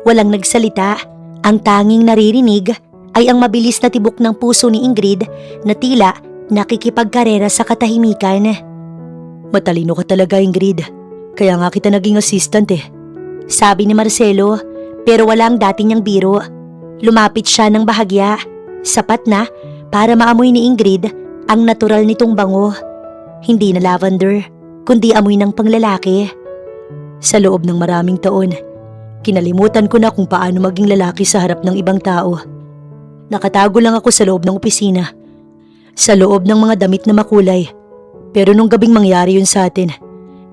walang nagsalita. Ang tanging naririnig ay ang mabilis na tibok ng puso ni Ingrid na tila nakikipagkarera sa katahimikan. Matalino ka talaga, Ingrid. Kaya nga kita naging assistant eh. Sabi ni Marcelo, pero walang dati niyang biro. Lumapit siya ng bahagya. Sapat na para maamoy ni Ingrid ang natural nitong bango. Hindi na lavender, kundi amoy ng panglalaki. Sa loob ng maraming taon, kinalimutan ko na kung paano maging lalaki sa harap ng ibang tao. Nakatago lang ako sa loob ng opisina. Sa loob ng mga damit na makulay. Pero nung gabing mangyari yun sa atin,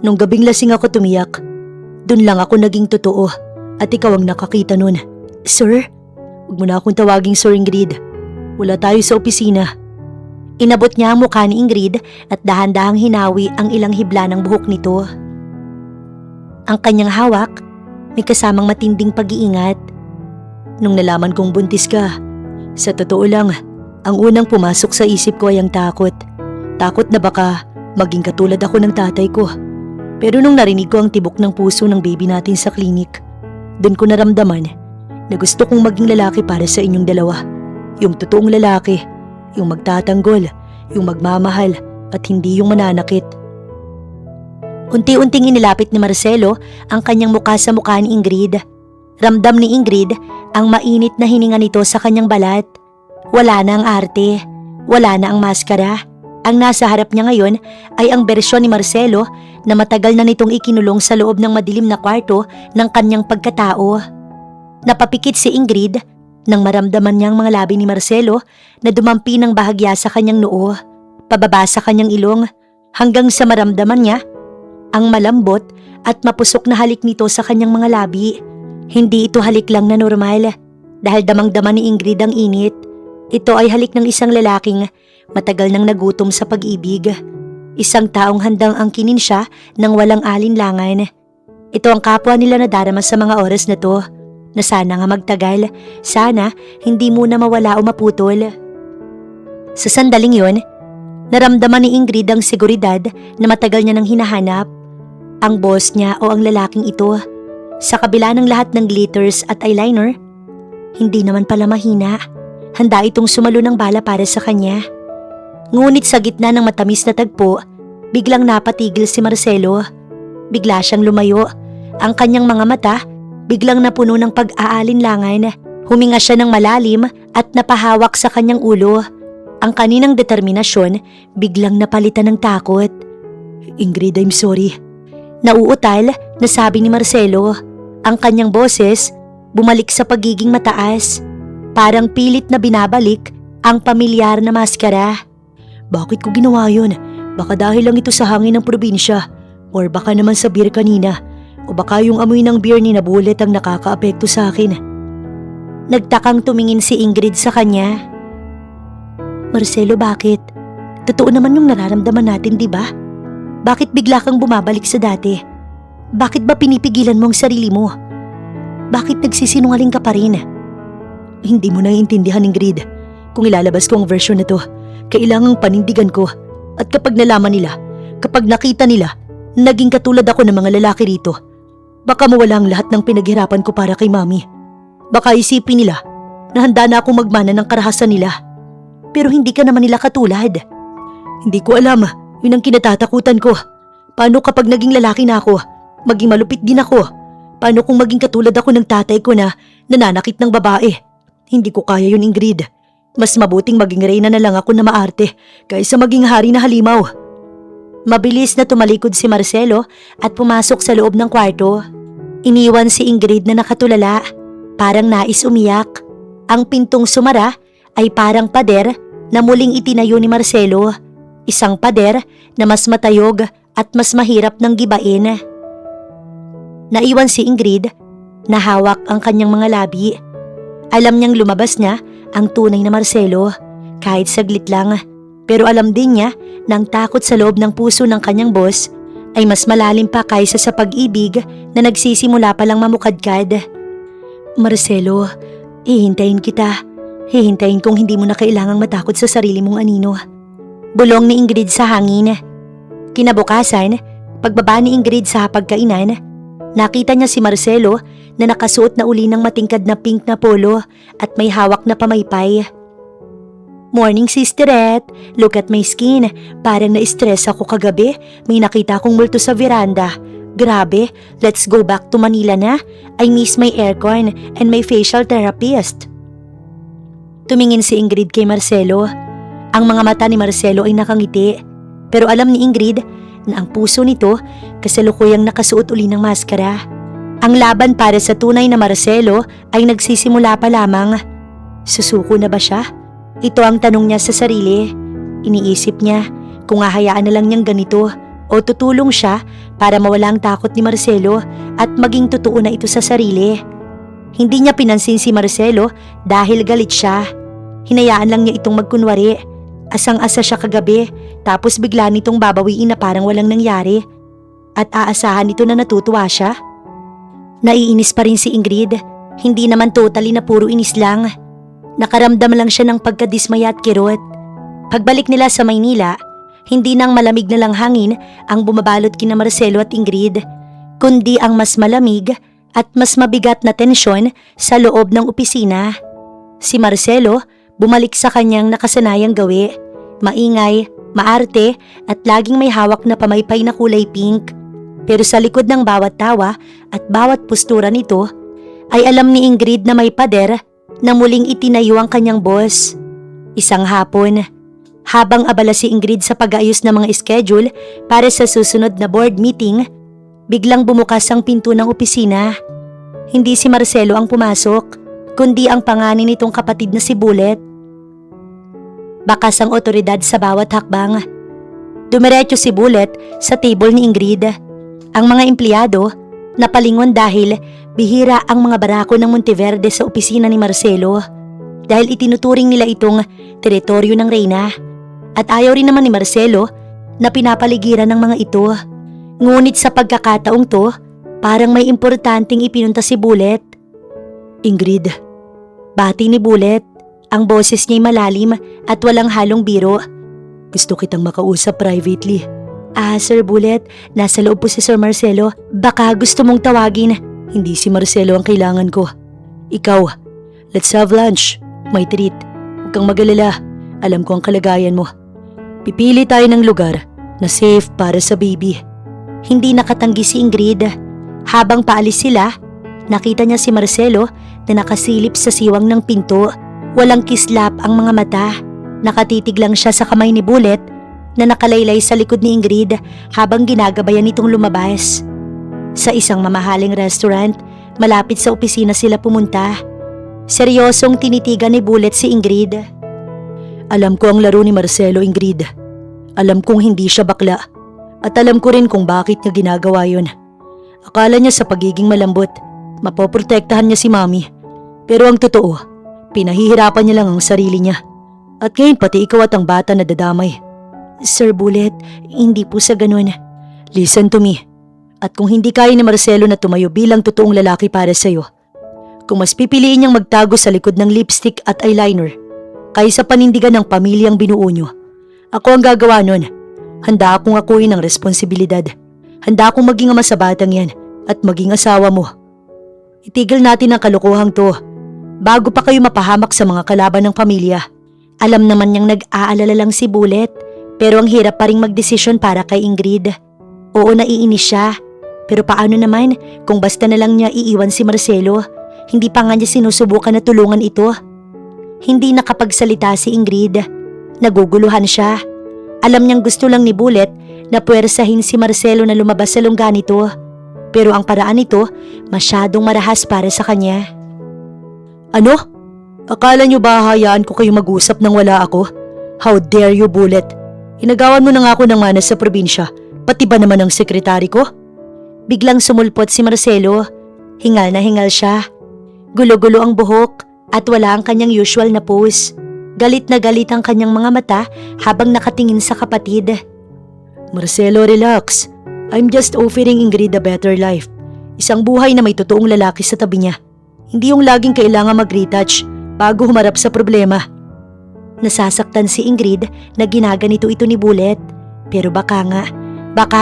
nung gabing lasing ako tumiyak, dun lang ako naging totoo at ikaw ang nakakita nun. Sir? Huwag mo na akong tawaging Sir Ingrid. Wala tayo sa opisina. Inabot niya ang mukha ni Ingrid at dahan-dahang hinawi ang ilang hibla ng buhok nito. Ang kanyang hawak, may kasamang matinding pag-iingat. Nung nalaman kong buntis ka, sa totoo lang, ang unang pumasok sa isip ko ay ang takot. Takot na baka maging katulad ako ng tatay ko. Pero nung narinig ko ang tibok ng puso ng baby natin sa klinik, doon ko naramdaman na gusto kong maging lalaki para sa inyong dalawa. Yung totoong lalaki, yung magtatanggol, yung magmamahal at hindi yung mananakit. Unti-unting inilapit ni Marcelo ang kanyang mukha sa mukha ni Ingrid. Ramdam ni Ingrid ang mainit na hininga nito sa kanyang balat. Wala na ang arte, wala na ang maskara. Ang nasa harap niya ngayon ay ang bersyon ni Marcelo na matagal na nitong ikinulong sa loob ng madilim na kwarto ng kanyang pagkatao. Napapikit si Ingrid nang maramdaman niya ang mga labi ni Marcelo na dumampi ng bahagya sa kanyang noo, pababa sa kanyang ilong, hanggang sa maramdaman niya ang malambot at mapusok na halik nito sa kanyang mga labi. Hindi ito halik lang na normal dahil damang-dama ni Ingrid ang init. Ito ay halik ng isang lalaking matagal nang nagutom sa pag-ibig. Isang taong handang angkinin siya nang walang alinlangan. Ito ang kapwa nila nadarama sa mga oras na to, na sana nga magtagal, sana hindi muna mawala o maputol. Sa sandaling yon, naramdaman ni Ingrid ang seguridad na matagal niya nang hinahanap. Ang boss niya o ang lalaking ito, sa kabila ng lahat ng glitters at eyeliner, hindi naman pala mahina. Handa itong sumalo ng bala para sa kanya. Ngunit sa gitna ng matamis na tagpo, biglang napatigil si Marcelo. Bigla siyang lumayo. Ang kanyang mga mata, biglang napuno ng pag-aalinlangan. Huminga siya ng malalim at napahawak sa kanyang ulo. Ang kaninang determinasyon, biglang napalitan ng takot. Ingrid, I'm sorry. Nauutal na sabi ni Marcelo. Ang kanyang boses, bumalik sa pagiging mataas. Parang pilit na binabalik ang pamilyar na maskara. Bakit ko ginawa yun? Baka dahil lang ito sa hangin ng probinsya. Or baka naman sa beer kanina. O baka yung amoy ng beer ni Nabulet ang nakakaapekto sa akin. Nagtakang tumingin si Ingrid sa kanya. Marcelo, bakit? Totoo naman yung nararamdaman natin, di ba? Bakit bigla kang bumabalik sa dati? Bakit ba pinipigilan mo ang sarili mo? Bakit nagsisinungaling ka pa rin? Hindi mo naiintindihan, Ingrid. Kung ilalabas ko ang version na to, kailangang panindigan ko. At kapag nalaman nila, kapag nakita nila, naging katulad ako ng mga lalaki rito, baka mawala ang lahat ng pinaghirapan ko para kay Mami. Baka isipin nila na handa na akong magmana ng karahasan nila. Pero hindi ka naman nila katulad. Hindi ko alam, yun ang kinatatakutan ko. Paano kapag naging lalaki na ako, maging malupit din ako? Paano kung maging katulad ako ng tatay ko na nananakit ng babae? Hindi ko kaya yun, Ingrid. Mas mabuting maging reyna na lang ako na maarte kaysa maging hari na halimaw. Mabilis na tumalikod si Marcelo at pumasok sa loob ng kwarto. Iniwan si Ingrid na nakatulala, parang nais umiyak. Ang pintong sumara ay parang pader na muling itinayo ni Marcelo. Isang pader na mas matayog at mas mahirap ng gibain. Naiwan si Ingrid, nahawak ang kanyang mga labi. Alam niyang lumabas niya ang tunay na Marcelo, kahit saglit lang. Pero alam din niya na ang takot sa loob ng puso ng kanyang boss ay mas malalim pa kaysa sa pag-ibig na nagsisimula palang mamukadkad. Marcelo, hihintayin kita. Hihintayin kong hindi mo na kailangang matakot sa sarili mong anino. Bulong ni Ingrid sa hangin. Kinabukasan, pagbaba ni Ingrid sa hapagkainan, nakita niya si Marcelo na nakasuot na uli ng matingkad na pink na polo at may hawak na pamaypay. Morning sisterette, look at my skin. Parang na-stress ako kagabi. May nakita akong multo sa veranda. Grabe, let's go back to Manila na. I miss my aircon and my facial therapist. Tumingin si Ingrid kay Marcelo. Ang mga mata ni Marcelo ay nakangiti. Pero alam ni Ingrid na ang puso nito kasalukuyang nakasuot uli ng maskara. Ang laban para sa tunay na Marcelo ay nagsisimula pa lamang. Susuko na ba siya? Ito ang tanong niya sa sarili. Iniisip niya kung hahayaan na lang niyang ganito o tutulong siya para mawala ang takot ni Marcelo at maging totoo na ito sa sarili. Hindi niya pinansin si Marcelo dahil galit siya. Hinayaan lang niya itong magkunwari. Asang-asa siya kagabi tapos bigla nitong babawiin na parang walang nangyari. At aasahan nito na natutuwa siya. Naiinis pa rin si Ingrid. Hindi naman totally na puro inis lang. Nakaramdam lang siya ng pagkadismaya at kirot. Pagbalik nila sa Maynila, hindi nang malamig na lang hangin ang bumabalot kina Marcelo at Ingrid, kundi ang mas malamig at mas mabigat na tensyon sa loob ng opisina. Si Marcelo bumalik sa kanyang nakasanayang gawi, maingay, maarte at laging may hawak na pamaypay na kulay pink. Pero sa likod ng bawat tawa at bawat postura nito, ay alam ni Ingrid na may pader na muling itinayo ang kanyang boss. Isang hapon, habang abala si Ingrid sa pag-aayos ng mga schedule para sa susunod na board meeting, biglang bumukas ang pinto ng opisina. Hindi si Marcelo ang pumasok, kundi ang panganay nitong kapatid na si Bullet. Bakas ang otoridad sa bawat hakbang. Dumiretso si Bullet sa table ni Ingrid. Ang mga empleyado napalingon dahil bihira ang mga barako ng Monteverde sa opisina ni Marcelo dahil itinuturing nila itong teritoryo ng Reyna at ayaw rin naman ni Marcelo na pinapaligiran ng mga ito. Ngunit sa pagkakataong to, parang may importanteng ipinunta si Bullet. Ingrid, bati ni Bullet. Ang boses niya'y malalim at walang halong biro. Gusto kitang makausap privately. Sir Bullet, nasa loob po si Sir Marcelo. Baka gusto mong tawagin. Hindi si Marcelo ang kailangan ko. Ikaw, let's have lunch. May treat. Huwag kang mag-alala. Alam ko ang kalagayan mo. Pipili tayo ng lugar na safe para sa baby. Hindi nakatanggi si Ingrid. Habang paalis sila, nakita niya si Marcelo na nakasilip sa siwang ng pinto. Walang kislap ang mga mata. Nakatitig lang siya sa kamay ni Bullet na nakalaylay sa likod ni Ingrid habang ginagabayan itong lumabas. Sa isang mamahaling restaurant, malapit sa opisina sila pumunta. Seryosong tinitigan ni Bullet si Ingrid. Alam ko ang laro ni Marcelo, Ingrid. Alam kong hindi siya bakla. At alam ko rin kung bakit niya ginagawa yun. Akala niya sa pagiging malambot, mapoprotektahan niya si Mami. Pero ang totoo, pinahihirapan niya lang ang sarili niya. At ngayon pati ikaw at ang bata na dadamay. Sir Bullet, hindi po sa ganun. Listen to me. At kung hindi kaya ni Marcelo na tumayo bilang totoong lalaki para sa'yo, kung mas pipiliin niyang magtago sa likod ng lipstick at eyeliner kaysa panindigan ng pamilyang binuo niyo, ako ang gagawa nun. Handa akong akuin ang responsibilidad. Handa akong maging ama sa batang yan at maging asawa mo. Itigil natin ang kalokohang to bago pa kayo mapahamak sa mga kalaban ng pamilya. Alam naman niyang nag-aalala lang si Bullet, pero ang hirap pa ring magdesisyon para kay Ingrid. Oo, naiinis siya. Pero paano naman kung basta na lang niya iiwan si Marcelo? Hindi pa nga niya sinusubukan na tulungan ito. Hindi nakapagsalita si Ingrid. Naguguluhan siya. Alam niyang gusto lang ni Bullet na puwersahin si Marcelo na lumabas sa lungga nito. Pero ang paraan nito masyadong marahas para sa kanya. Ano? Akala niyo ba hayaan ko kayo mag-usap nang wala ako? How dare you, Bullet? Inagawan mo na nga ako ng manas sa probinsya, pati ba naman ang sekretary ko? Biglang sumulpot si Marcelo. Hingal na hingal siya. Gulo-gulo ang buhok at wala ang kanyang usual na pose. Galit na galit ang kanyang mga mata habang nakatingin sa kapatid. Marcelo, relax. I'm just offering Ingrid a better life. Isang buhay na may totoong lalaki sa tabi niya. Hindi yung laging kailangan mag-retouch bago humarap sa problema. Nasasaktan si Ingrid na ginaganito ito ni Bullet. Pero baka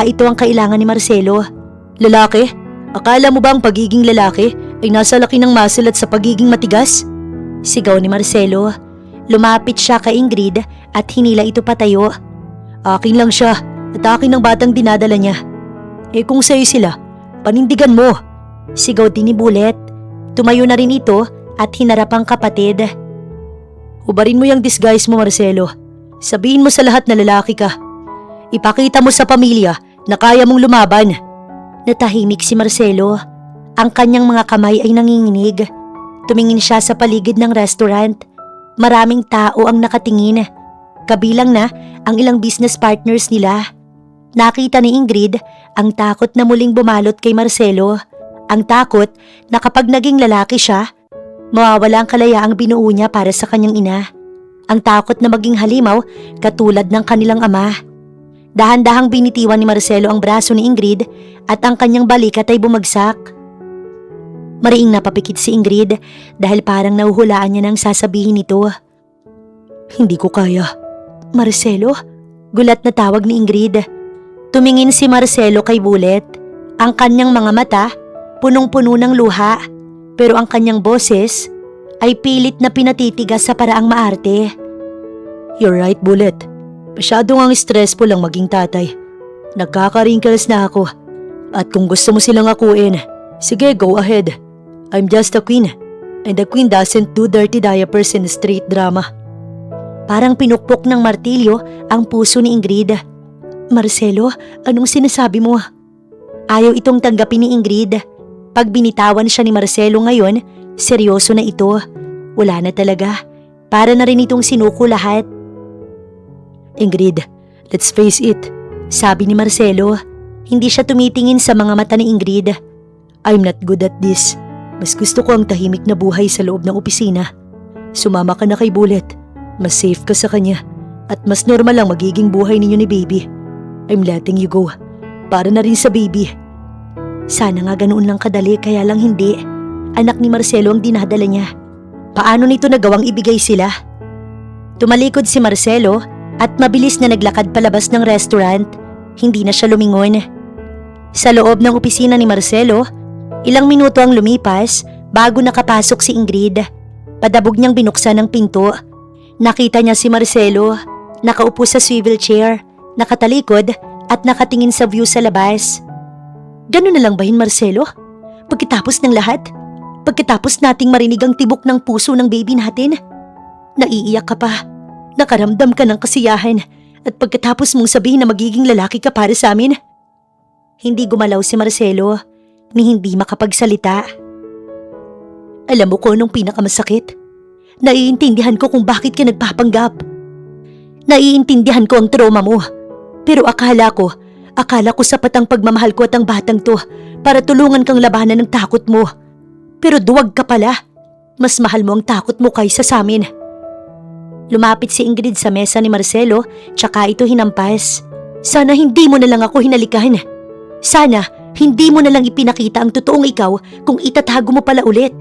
ito ang kailangan ni Marcelo. Lalaki? Akala mo ba ang pagiging lalaki ay nasa laki ng muscle at sa pagiging matigas? Sigaw ni Marcelo. Lumapit siya kay Ingrid at hinila ito patayo. Akin lang siya at akin ang batang dinadala niya. Eh kung sa'yo sila, panindigan mo. Sigaw din ni Bullet. Tumayo na rin ito at hinarap ang kapatid. Hubarin mo yung disguise mo, Marcelo. Sabihin mo sa lahat na lalaki ka. Ipakita mo sa pamilya na kaya mong lumaban. Natahimik si Marcelo. Ang kanyang mga kamay ay nanginginig. Tumingin siya sa paligid ng restaurant. Maraming tao ang nakatingin. Kabilang na ang ilang business partners nila. Nakita ni Ingrid ang takot na muling bumalot kay Marcelo. Ang takot na kapag naging lalaki siya, mawawala ang kalayaang binuo niya para sa kanyang ina. Ang takot na maging halimaw katulad ng kanilang ama. Dahan-dahang binitiwan ni Marcelo ang braso ni Ingrid at ang kanyang balikat ay bumagsak. Mariing napapikit si Ingrid dahil parang nahuhulaan niya ng sasabihin nito. Hindi ko kaya. Marcelo? Gulat na tawag ni Ingrid. Tumingin si Marcelo kay Bullet. Ang kanyang mga mata, punong-puno ng luha. Pero ang kanyang boses ay pilit na pinatitigas sa paraang maarte. You're right, Bullet. Masyadong ang stressful lang maging tatay. Nagkaka-wrinkles na ako. At kung gusto mo silang akuin, sige, go ahead. I'm just a queen. And the queen doesn't do dirty diapers and street drama. Parang pinukpok ng martilyo ang puso ni Ingrid. Marcelo, anong sinasabi mo? Ayaw itong tanggapin ni Ingrid. Pag binitawan siya ni Marcelo ngayon, seryoso na ito. Wala na talaga. Para na rin itong sinuko lahat. Ingrid, let's face it. Sabi ni Marcelo. Hindi siya tumitingin sa mga mata ni Ingrid. I'm not good at this. Mas gusto ko ang tahimik na buhay sa loob ng opisina. Sumama ka na kay Bullet. Mas safe ka sa kanya. At mas normal lang magiging buhay ninyo ni baby. I'm letting you go. Para na rin sa baby. Sana nga ganoon lang kadali, kaya lang hindi. Anak ni Marcelo ang dinadala niya. Paano nito nagawang ibigay sila? Tumalikod si Marcelo at mabilis na naglakad palabas ng restaurant. Hindi na siya lumingon. Sa loob ng opisina ni Marcelo, ilang minuto ang lumipas bago nakapasok si Ingrid. Padabog niyang binuksan ang pinto. Nakita niya si Marcelo, nakaupo sa swivel chair, nakatalikod at nakatingin sa view sa labas. Ganun na lang ba yun, Marcelo? Pagkatapos ng lahat? Pagkatapos nating marinig ang tibok ng puso ng baby natin? Naiiyak ka pa, nakaramdam ka ng kasiyahan at pagkatapos mong sabihin na magiging lalaki ka para sa amin? Hindi gumalaw si Marcelo, ni hindi makapagsalita. Alam mo ko anong pinakamasakit? Naiintindihan ko kung bakit ka nagpapanggap. Naiintindihan ko ang trauma mo. Pero akala ko sapat ang pagmamahal ko at ang batang to para tulungan kang labanan ng takot mo. Pero duwag ka pala. Mas mahal mo ang takot mo kaysa sa amin. Lumapit si Ingrid sa mesa ni Marcelo tsaka ito hinampas. Sana hindi mo na lang ako hinalikan. Sana hindi mo na lang ipinakita ang totoong ikaw kung itatago mo pala ulit.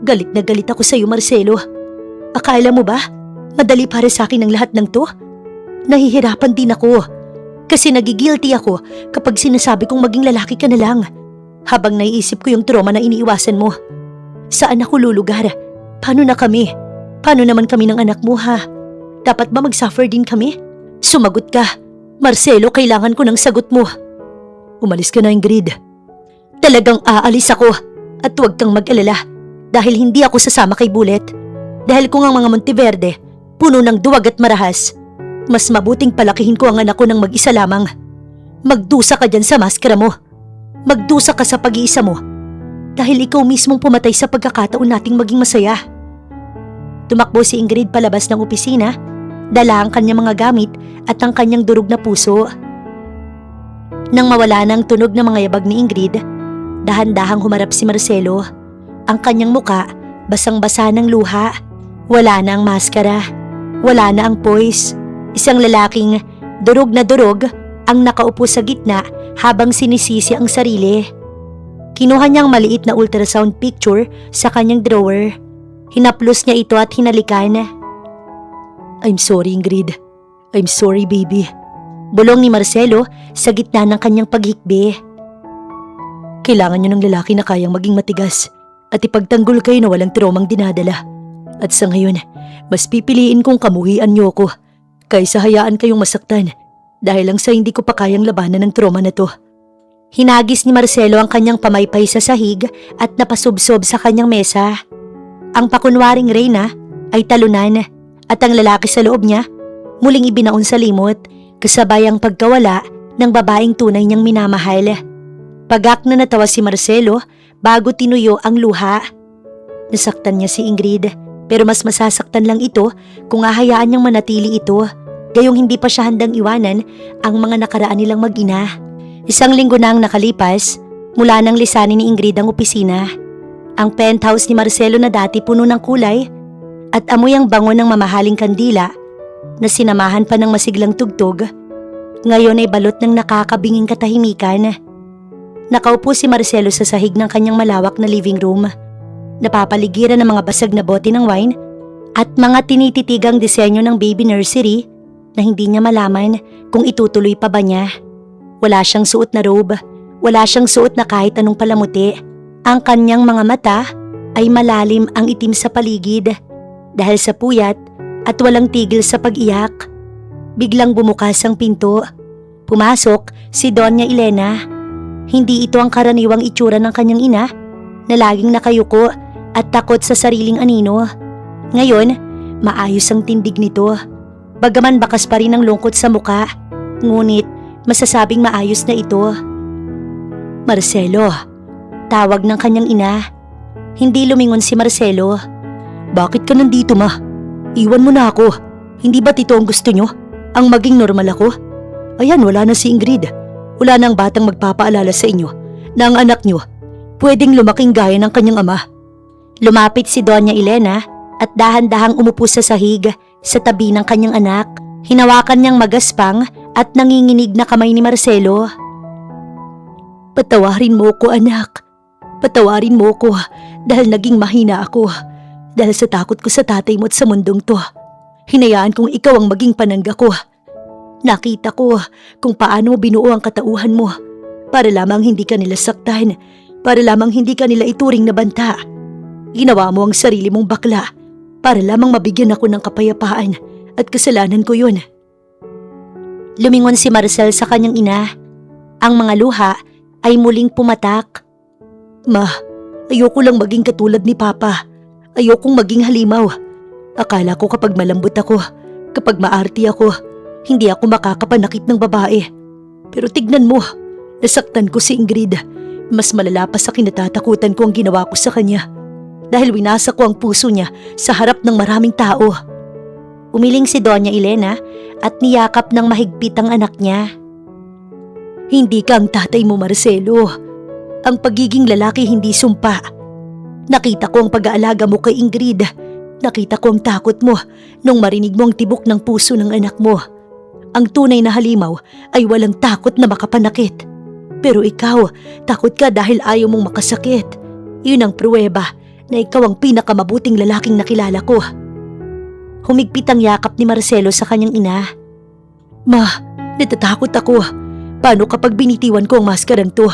Galit na galit ako sa iyo, Marcelo. Akala mo ba madali para sa akin ang lahat ng to? Nahihirapan din ako. Kasi nagigilty ako kapag sinasabi kong maging lalaki ka na lang. Habang naiisip ko yung trauma na iniiwasan mo. Saan ako lulugar? Paano na kami? Paano naman kami ng anak mo, ha? Dapat ba mag-suffer din kami? Sumagot ka. Marcelo, kailangan ko ng sagot mo. Umalis ka na, Ingrid. Talagang aalis ako. At huwag kang mag-alala. Dahil hindi ako sasama kay Bullet. Dahil kung ang mga Monteverde puno ng duwag at marahas, mas mabuting palakihin ko ang anak ko ng mag-isa lamang. Magdusa ka dyan sa maskara mo. Magdusa ka sa pag-iisa mo. Dahil ikaw mismong pumatay sa pagkakataon nating maging masaya. Tumakbo si Ingrid palabas ng opisina, dala ang kanyang mga gamit at ang kanyang durog na puso. Nang mawala na ang tunog ng mga yabag ni Ingrid, dahan-dahang humarap si Marcelo. Ang kanyang muka, basang-basa ng luha. Wala na ang maskara. Wala na ang poise. Isang lalaking durog na durog ang nakaupo sa gitna habang sinisisi ang sarili. Kinuha niyang maliit na ultrasound picture sa kanyang drawer. Hinaplos niya ito at hinalikan. I'm sorry, Ingrid. I'm sorry, baby. Bulong ni Marcelo sa gitna ng kanyang paghikbi. Kailangan niyo ng lalaki na kayang maging matigas at ipagtanggol kayo na walang traumang dinadala. At sa ngayon, mas pipiliin kong kamuhian niyo ko kaysa hayaan kayong masaktan dahil lang sa hindi ko pa kayang labanan ng trauma na to. Hinagis ni Marcelo ang kanyang pamaypay sa sahig at napasubsob sa kanyang mesa. Ang pakunwaring Reyna ay talunan at ang lalaki sa loob niya muling ibinaon sa limot kasabay ang pagkawala ng babaeng tunay niyang minamahal. Pagak na natawa si Marcelo bago tinuyo ang luha. Nasaktan niya si Ingrid pero mas masasaktan lang ito kung hahayaan niyang manatili ito gayong hindi pa siya handang iwanan ang mga nakaraan nilang mag-ina. 1 linggo na ang nakalipas mula nang lisanin ni Ingrid ang opisina. Ang penthouse ni Marcelo na dati puno ng kulay at amoy ang bango ng mamahaling kandila na sinamahan pa ng masiglang tugtog, ngayon ay balot ng nakakabinging katahimikan. Nakaupo si Marcelo sa sahig ng kanyang malawak na living room, napapaligiran ng mga basag na bote ng wine at mga tinititigang disenyo ng baby nursery na hindi niya malaman kung itutuloy pa ba niya. Wala siyang suot na robe, wala siyang suot na kahit anong palamuti. Ang kanyang mga mata ay malalim ang itim sa paligid dahil sa puyat at walang tigil sa pag-iyak. Biglang bumukas ang pinto. Pumasok si Doña Elena. Hindi ito ang karaniwang itsura ng kanyang ina na laging nakayuko at takot sa sariling anino. Ngayon, maayos ang tindig nito. Bagaman bakas pa rin ang lungkot sa muka, ngunit masasabing maayos na ito. Marcelo, tawag ng kanyang ina. Hindi lumingon si Marcelo. Bakit ka nandito, ma? Iwan mo na ako. Hindi ba't ito ang gusto nyo? Ang maging normal ako? Ayan, wala na si Ingrid. Wala nang batang magpapaalala sa inyo na ang anak nyo pwedeng lumaking gaya ng kanyang ama. Lumapit si Doña Elena at dahan-dahang umupo sa sahig sa tabi ng kanyang anak. Hinawakan niyang magaspang at nanginginig na kamay ni Marcelo. Patawarin mo ko, anak. Patawarin mo ko dahil naging mahina ako. Dahil sa takot ko sa tatay mo at sa mundong to. Hinayaan kong ikaw ang maging panangga ko. Nakita ko kung paano mo binuo ang katauhan mo para lamang hindi ka nila saktan, para lamang hindi ka nila ituring na banta. Ginawa mo ang sarili mong bakla para lamang mabigyan ako ng kapayapaan at kasalanan ko yun. Lumingon si Marcel sa kanyang ina. Ang mga luha ay muling pumatak. Ma, ayoko lang maging katulad ni Papa. Ayokong maging halimaw. Akala ko kapag malambot ako, kapag maarti ako, hindi ako makakapanakit ng babae. Pero tignan mo, nasaktan ko si Ingrid. Mas malala pa sa kinatatakutan ko ang ginawa ko sa kanya. Dahil winasa ko ang puso niya sa harap ng maraming tao. Umiling si Doña Elena at niyakap ng mahigpit ang anak niya. Hindi ka ang tatay mo, Marcelo. Ang pagiging lalaki hindi sumpa. Nakita ko ang pag-aalaga mo kay Ingrid. Nakita ko ang takot mo nung marinig mo ang tibok ng puso ng anak mo. Ang tunay na halimaw ay walang takot na makapanakit. Pero ikaw, takot ka dahil ayaw mong makasakit. Yun ang pruweba na ikaw ang pinakamabuting lalaking nakilala ko. Humigpit ang yakap ni Marcelo sa kanyang ina. Ma, natatakot ako. Paano kapag binitiwan ko ang maskarang to?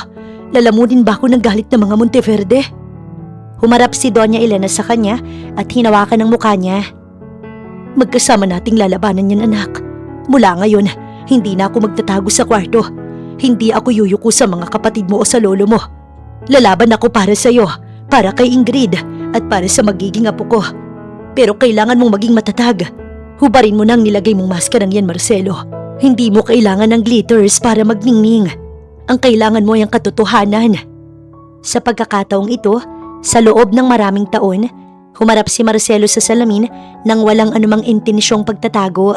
Lalamunin ba ako ng galit ng mga Monteverde? Humarap si Doña Elena sa kanya at hinawakan ang mukha niya. Magkasama nating lalabanan yan, anak. Mula ngayon, hindi na ako magtatago sa kwarto. Hindi ako yuyuko sa mga kapatid mo o sa lolo mo. Lalaban ako para sa iyo, para kay Ingrid at para sa magiging apo ko. Pero kailangan mong maging matatag. Hubarin mo nang nilagay mong maskarang yan, Marcelo. Hindi mo kailangan ng glitters para magningning. Ang kailangan mo ay ang katotohanan. Sa pagkakataong ito, sa loob ng maraming taon, humarap si Marcelo sa salamin nang walang anumang intensyong pagtatago.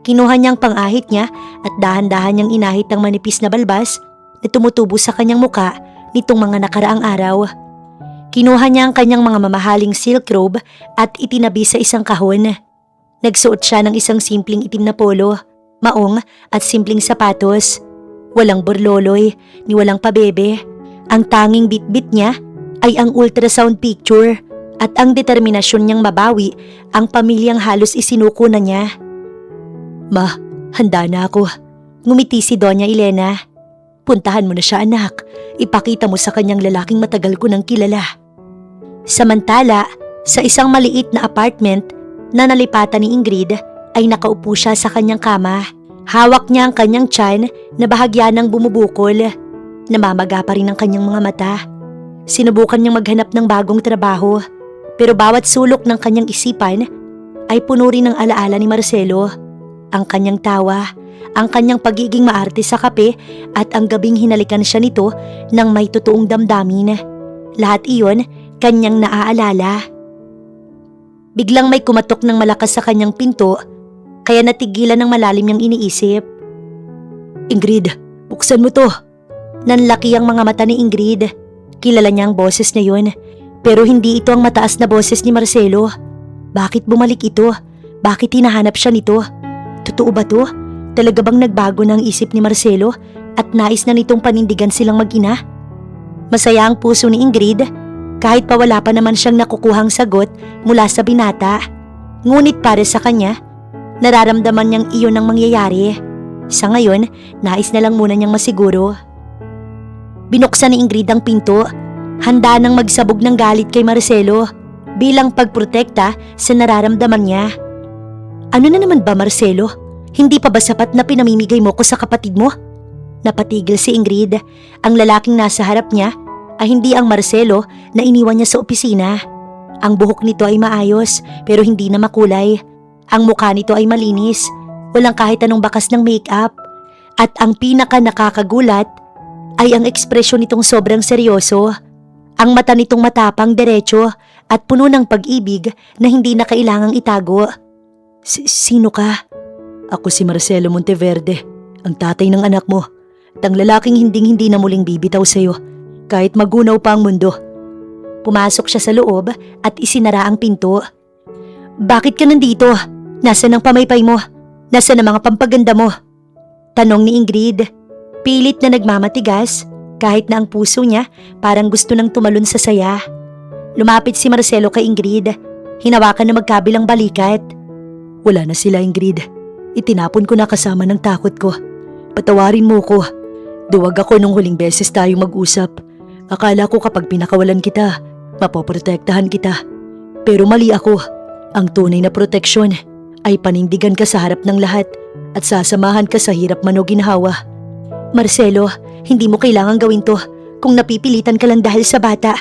Kinuha niyang pang-ahit niya at dahan-dahan niyang inahit ang manipis na balbas na tumutubo sa kanyang muka nitong mga nakaraang araw. Kinuha niya ang kanyang mga mamahaling silk robe at itinabi sa isang kahon. Nagsuot siya ng isang simpleng itim na polo, maong at simpleng sapatos. Walang borloloy, ni walang pabebe. Ang tanging bitbit niya ay ang ultrasound picture at ang determinasyon niyang mabawi ang pamilyang halos isinuko na niya. Ma, handa na ako. Ngumiti si Doña Elena. Puntahan mo na siya, anak. Ipakita mo sa kanyang lalaking matagal ko nang kilala. Samantala, sa isang maliit na apartment na nalipatan ni Ingrid ay nakaupo siya sa kanyang kama. Hawak niya ang kanyang tiyan na bahagya ng bumubukol. Namamaga pa rin ang kanyang mga mata. Sinubukan niyang maghanap ng bagong trabaho, pero bawat sulok ng kanyang isipan ay puno rin ng alaala ni Marcelo. Ang kanyang tawa, ang kanyang pagiging maarte sa kape at ang gabing hinalikan siya nito ng may totoong damdamin. Lahat iyon kanyang naaalala. Biglang may kumatok ng malakas sa kanyang pinto, kaya natigilan ng malalim niyang iniisip. Ingrid, buksan mo to. Nanlaki ang mga mata ni Ingrid. Kilala niya ang boses na yun, pero hindi ito ang mataas na boses ni Marcelo. Bakit bumalik ito? Bakit hinahanap siya nito? Totoo ba to? Talaga bang nagbago na ang isip ni Marcelo at nais na nitong panindigan silang mag-ina? Masaya ang puso ni Ingrid kahit pa wala pa naman siyang nakukuhang sagot mula sa binata. Ngunit para sa kanya, nararamdaman niyang iyon ang mangyayari. Sa ngayon, nais na lang muna niyang masiguro. Binuksan ni Ingrid ang pinto, handa nang magsabog ng galit kay Marcelo bilang pagprotekta sa nararamdaman niya. Ano na naman ba, Marcelo? Hindi pa ba sapat na pinamimigay mo ko sa kapatid mo? Napatigil si Ingrid. Ang lalaking nasa harap niya ay hindi ang Marcelo na iniwan niya sa opisina. Ang buhok nito ay maayos pero hindi na makulay. Ang mukha nito ay malinis, walang kahit anong bakas ng makeup. At ang pinaka nakakagulat ay ang ekspresyon nitong sobrang seryoso. Ang mata nitong matapang, diretso at puno ng pag-ibig na hindi na kailangang itago. Sino ka? Ako si Marcelo Monteverde, ang tatay ng anak mo. At ang lalaking hinding-hindi na muling bibitaw sa'yo, kahit magunaw pa ang mundo. Pumasok siya sa loob at isinara ang pinto. Bakit ka nandito? Nasaan ang pamaypay mo? Nasaan ang mga pampaganda mo? Tanong ni Ingrid. Pilit na nagmamatigas, kahit na ang puso niya parang gusto nang tumalon sa saya. Lumapit si Marcelo kay Ingrid. Hinawakan na magkabilang balikat. Wala na sila, Ingrid. Itinapon ko na kasama ng takot ko. Patawarin mo ko. Duwag ako nung huling beses tayo mag-usap. Akala ko kapag pinakawalan kita, mapoprotektahan kita. Pero mali ako. Ang tunay na proteksyon ay panindigan ka sa harap ng lahat at sasamahan ka sa hirap man o ginhawa. Marcelo, hindi mo kailangan gawin to kung napipilitan ka lang dahil sa bata.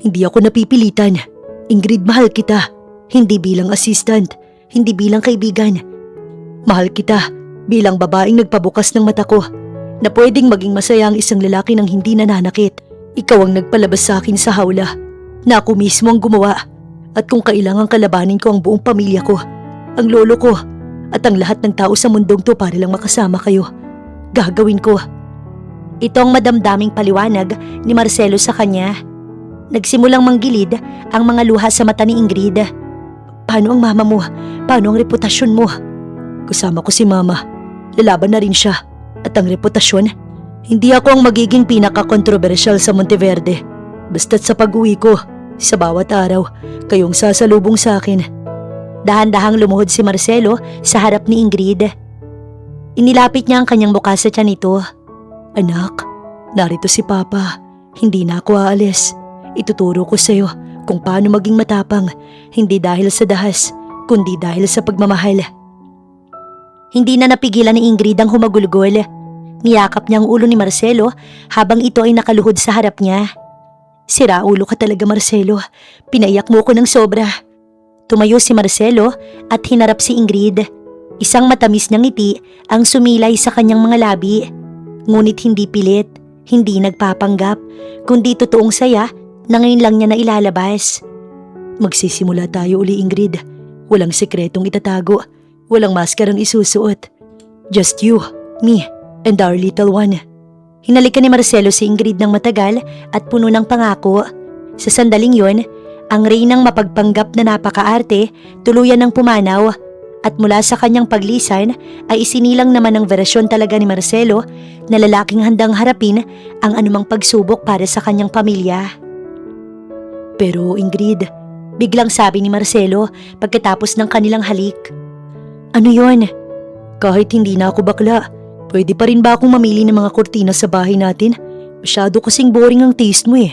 Hindi ako napipilitan. Ingrid, mahal kita. Hindi bilang assistant, hindi bilang kaibigan. Mahal kita bilang babaeng nagpabukas ng mata ko na pwedeng maging masaya ang isang lalaki nang hindi nananakit. Ikaw ang nagpalabas sa akin sa hawla na ako mismo ang gumawa. At kung kailangan kalabanin ko ang buong pamilya ko, ang lolo ko, at ang lahat ng tao sa mundong to para lang makasama kayo, gagawin ko. Ito ang madamdaming paliwanag ni Marcelo sa kanya. Nagsimulang manggilid ang mga luha sa mata ni Ingrid. Paano ang mama mo? Paano ang reputasyon mo? Kasama ko si mama. Lalaban na rin siya. At ang reputasyon? Hindi ako ang magiging pinaka-kontrobersyal sa Monteverde. Basta't sa pag-uwi ko, sa bawat araw, kayong sasalubong sa akin. Dahan-dahang lumuhod si Marcelo sa harap ni Ingrid. Inilapit niya ang kanyang mukha sa tiyan nito. Anak, narito si Papa. Hindi na ako aalis. Ituturo ko sa'yo kung paano maging matapang, hindi dahil sa dahas, kundi dahil sa pagmamahal. Hindi na napigilan ni Ingrid ang humagulgol. Niyakap niya ang ulo ni Marcelo habang ito ay nakaluhod sa harap niya. Sira ulo ka talaga, Marcelo. Pinaiyak mo ko ng sobra. Tumayo si Marcelo at hinarap si Ingrid. Isang matamis niyang ngiti ang sumilay sa kanyang mga labi. Ngunit hindi pilit, hindi nagpapanggap, kundi totoong saya na ngayon lang niya na ilalabas. Magsisimula tayo uli, Ingrid. Walang sekretong itatago. Walang maskarang isusuot. Just you, me, and our little one. Hinalikan ni Marcelo si Ingrid ng matagal at puno ng pangako. Sa sandaling yon, ang reynang mapagpanggap na napakaarte tuluyan ng pumanaw. At mula sa kanyang paglisan ay isinilang naman ang verasyon talaga ni Marcelo na lalaking handang harapin ang anumang pagsubok para sa kanyang pamilya. Pero Ingrid, biglang sabi ni Marcelo pagkatapos ng kanilang halik. Ano yon? Kahit hindi na ako bakla, pwede pa rin ba akong mamili ng mga kurtina sa bahay natin? Masyado kasing boring ang taste mo eh.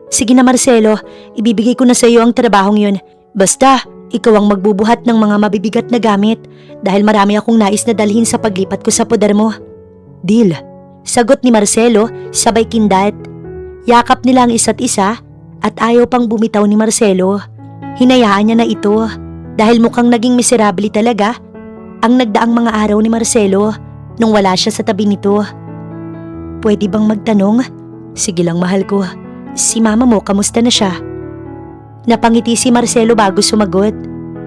Sige na Marcelo, ibibigay ko na sa iyo ang trabahong yun. Basta, ikaw ang magbubuhat ng mga mabibigat na gamit dahil marami akong nais na dalhin sa paglipat ko sa poder mo. Deal, sagot ni Marcelo sabay kindat. Yakap nila ang isa't isa at ayaw pang bumitaw ni Marcelo. Hinayaan niya na ito dahil mukhang naging miserable talaga ang nagdaang mga araw ni Marcelo nung wala siya sa tabi nito. Pwede bang magtanong? Sige lang mahal ko. Si mama mo, kamusta na siya? Napangiti si Marcelo bago sumagot.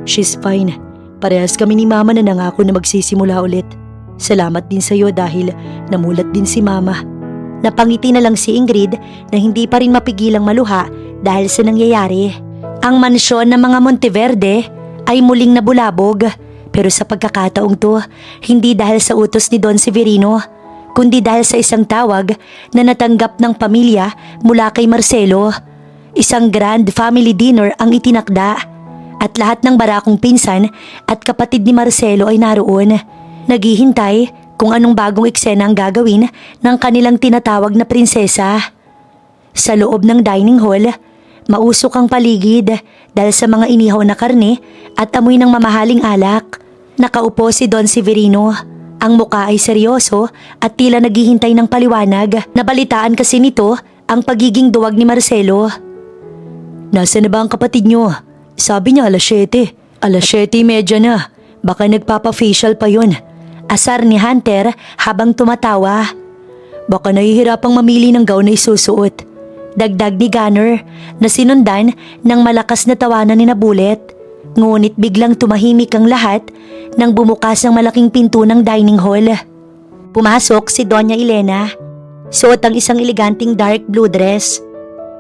She's fine. Parehas kami ni mama na nangako na magsisimula ulit. Salamat din sa iyo dahil namulat din si mama. Napangiti na lang si Ingrid na hindi pa rin mapigilang maluha dahil sa nangyayari. Ang mansyon ng mga Monteverde ay muling nabulabog. Pero sa pagkakataong to, hindi dahil sa utos ni Don Severino, kundi dahil sa isang tawag na natanggap ng pamilya mula kay Marcelo. Isang grand family dinner ang itinakda at lahat ng barakong pinsan at kapatid ni Marcelo ay naroon. Naghihintay kung anong bagong eksena ang gagawin ng kanilang tinatawag na prinsesa. Sa loob ng dining hall, mausok ang paligid dahil sa mga inihaw na karne at amoy ng mamahaling alak. Nakaupo si Don Severino. Ang muka ay seryoso at tila naghihintay ng paliwanag. Nabalitaan kasi nito ang pagiging duwag ni Marcelo. Nasaan na ba ang kapatid nyo? Sabi niya alas 7. Alas 7:30 na. Baka nagpapa-facial pa yun. Asar ni Hunter habang tumatawa. Baka nahihirapang mamili ng gown na isusuot. Dagdag ni Gunner na sinundan ng malakas na tawanan ni Bullet. Ngunit biglang tumahimik ang lahat nang bumukas ang malaking pinto ng dining hall. Pumasok si Doña Elena. Suot ang isang eleganting dark blue dress.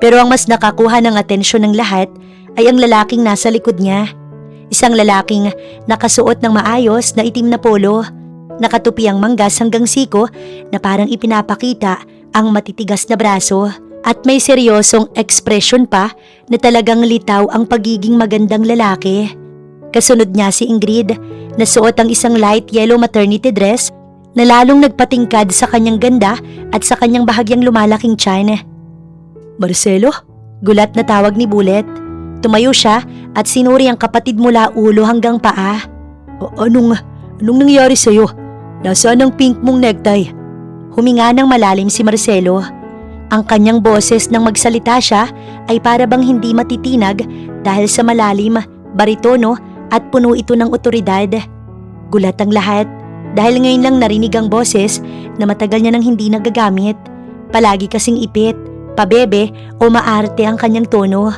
Pero ang mas nakakuha ng atensyon ng lahat ay ang lalaking nasa likod niya. Isang lalaking nakasuot ng maayos na itim na polo. Nakatupi ang manggas hanggang siko na parang ipinapakita ang matitigas na braso. At may seryosong ekspresyon pa na talagang litaw ang pagiging magandang lalaki. Kasunod niya si Ingrid na suot ang isang light yellow maternity dress na lalong nagpatingkad sa kanyang ganda at sa kanyang bahagyang lumalaking tiyan. Marcelo? Gulat na tawag ni Bullet. Tumayo siya at sinuri ang kapatid mula ulo hanggang paa. Anong nangyari sa'yo? Nasaan ang pink mong necktie? Huminga ng malalim si Marcelo. Ang kanyang boses nang magsalita siya ay para bang hindi matitinag dahil sa malalim, baritono at puno ito ng otoridad. Gulat ang lahat dahil ngayon lang narinig ang boses na matagal niya nang hindi nagagamit. Palagi kasing ipit, pabebe o maarte ang kanyang tono.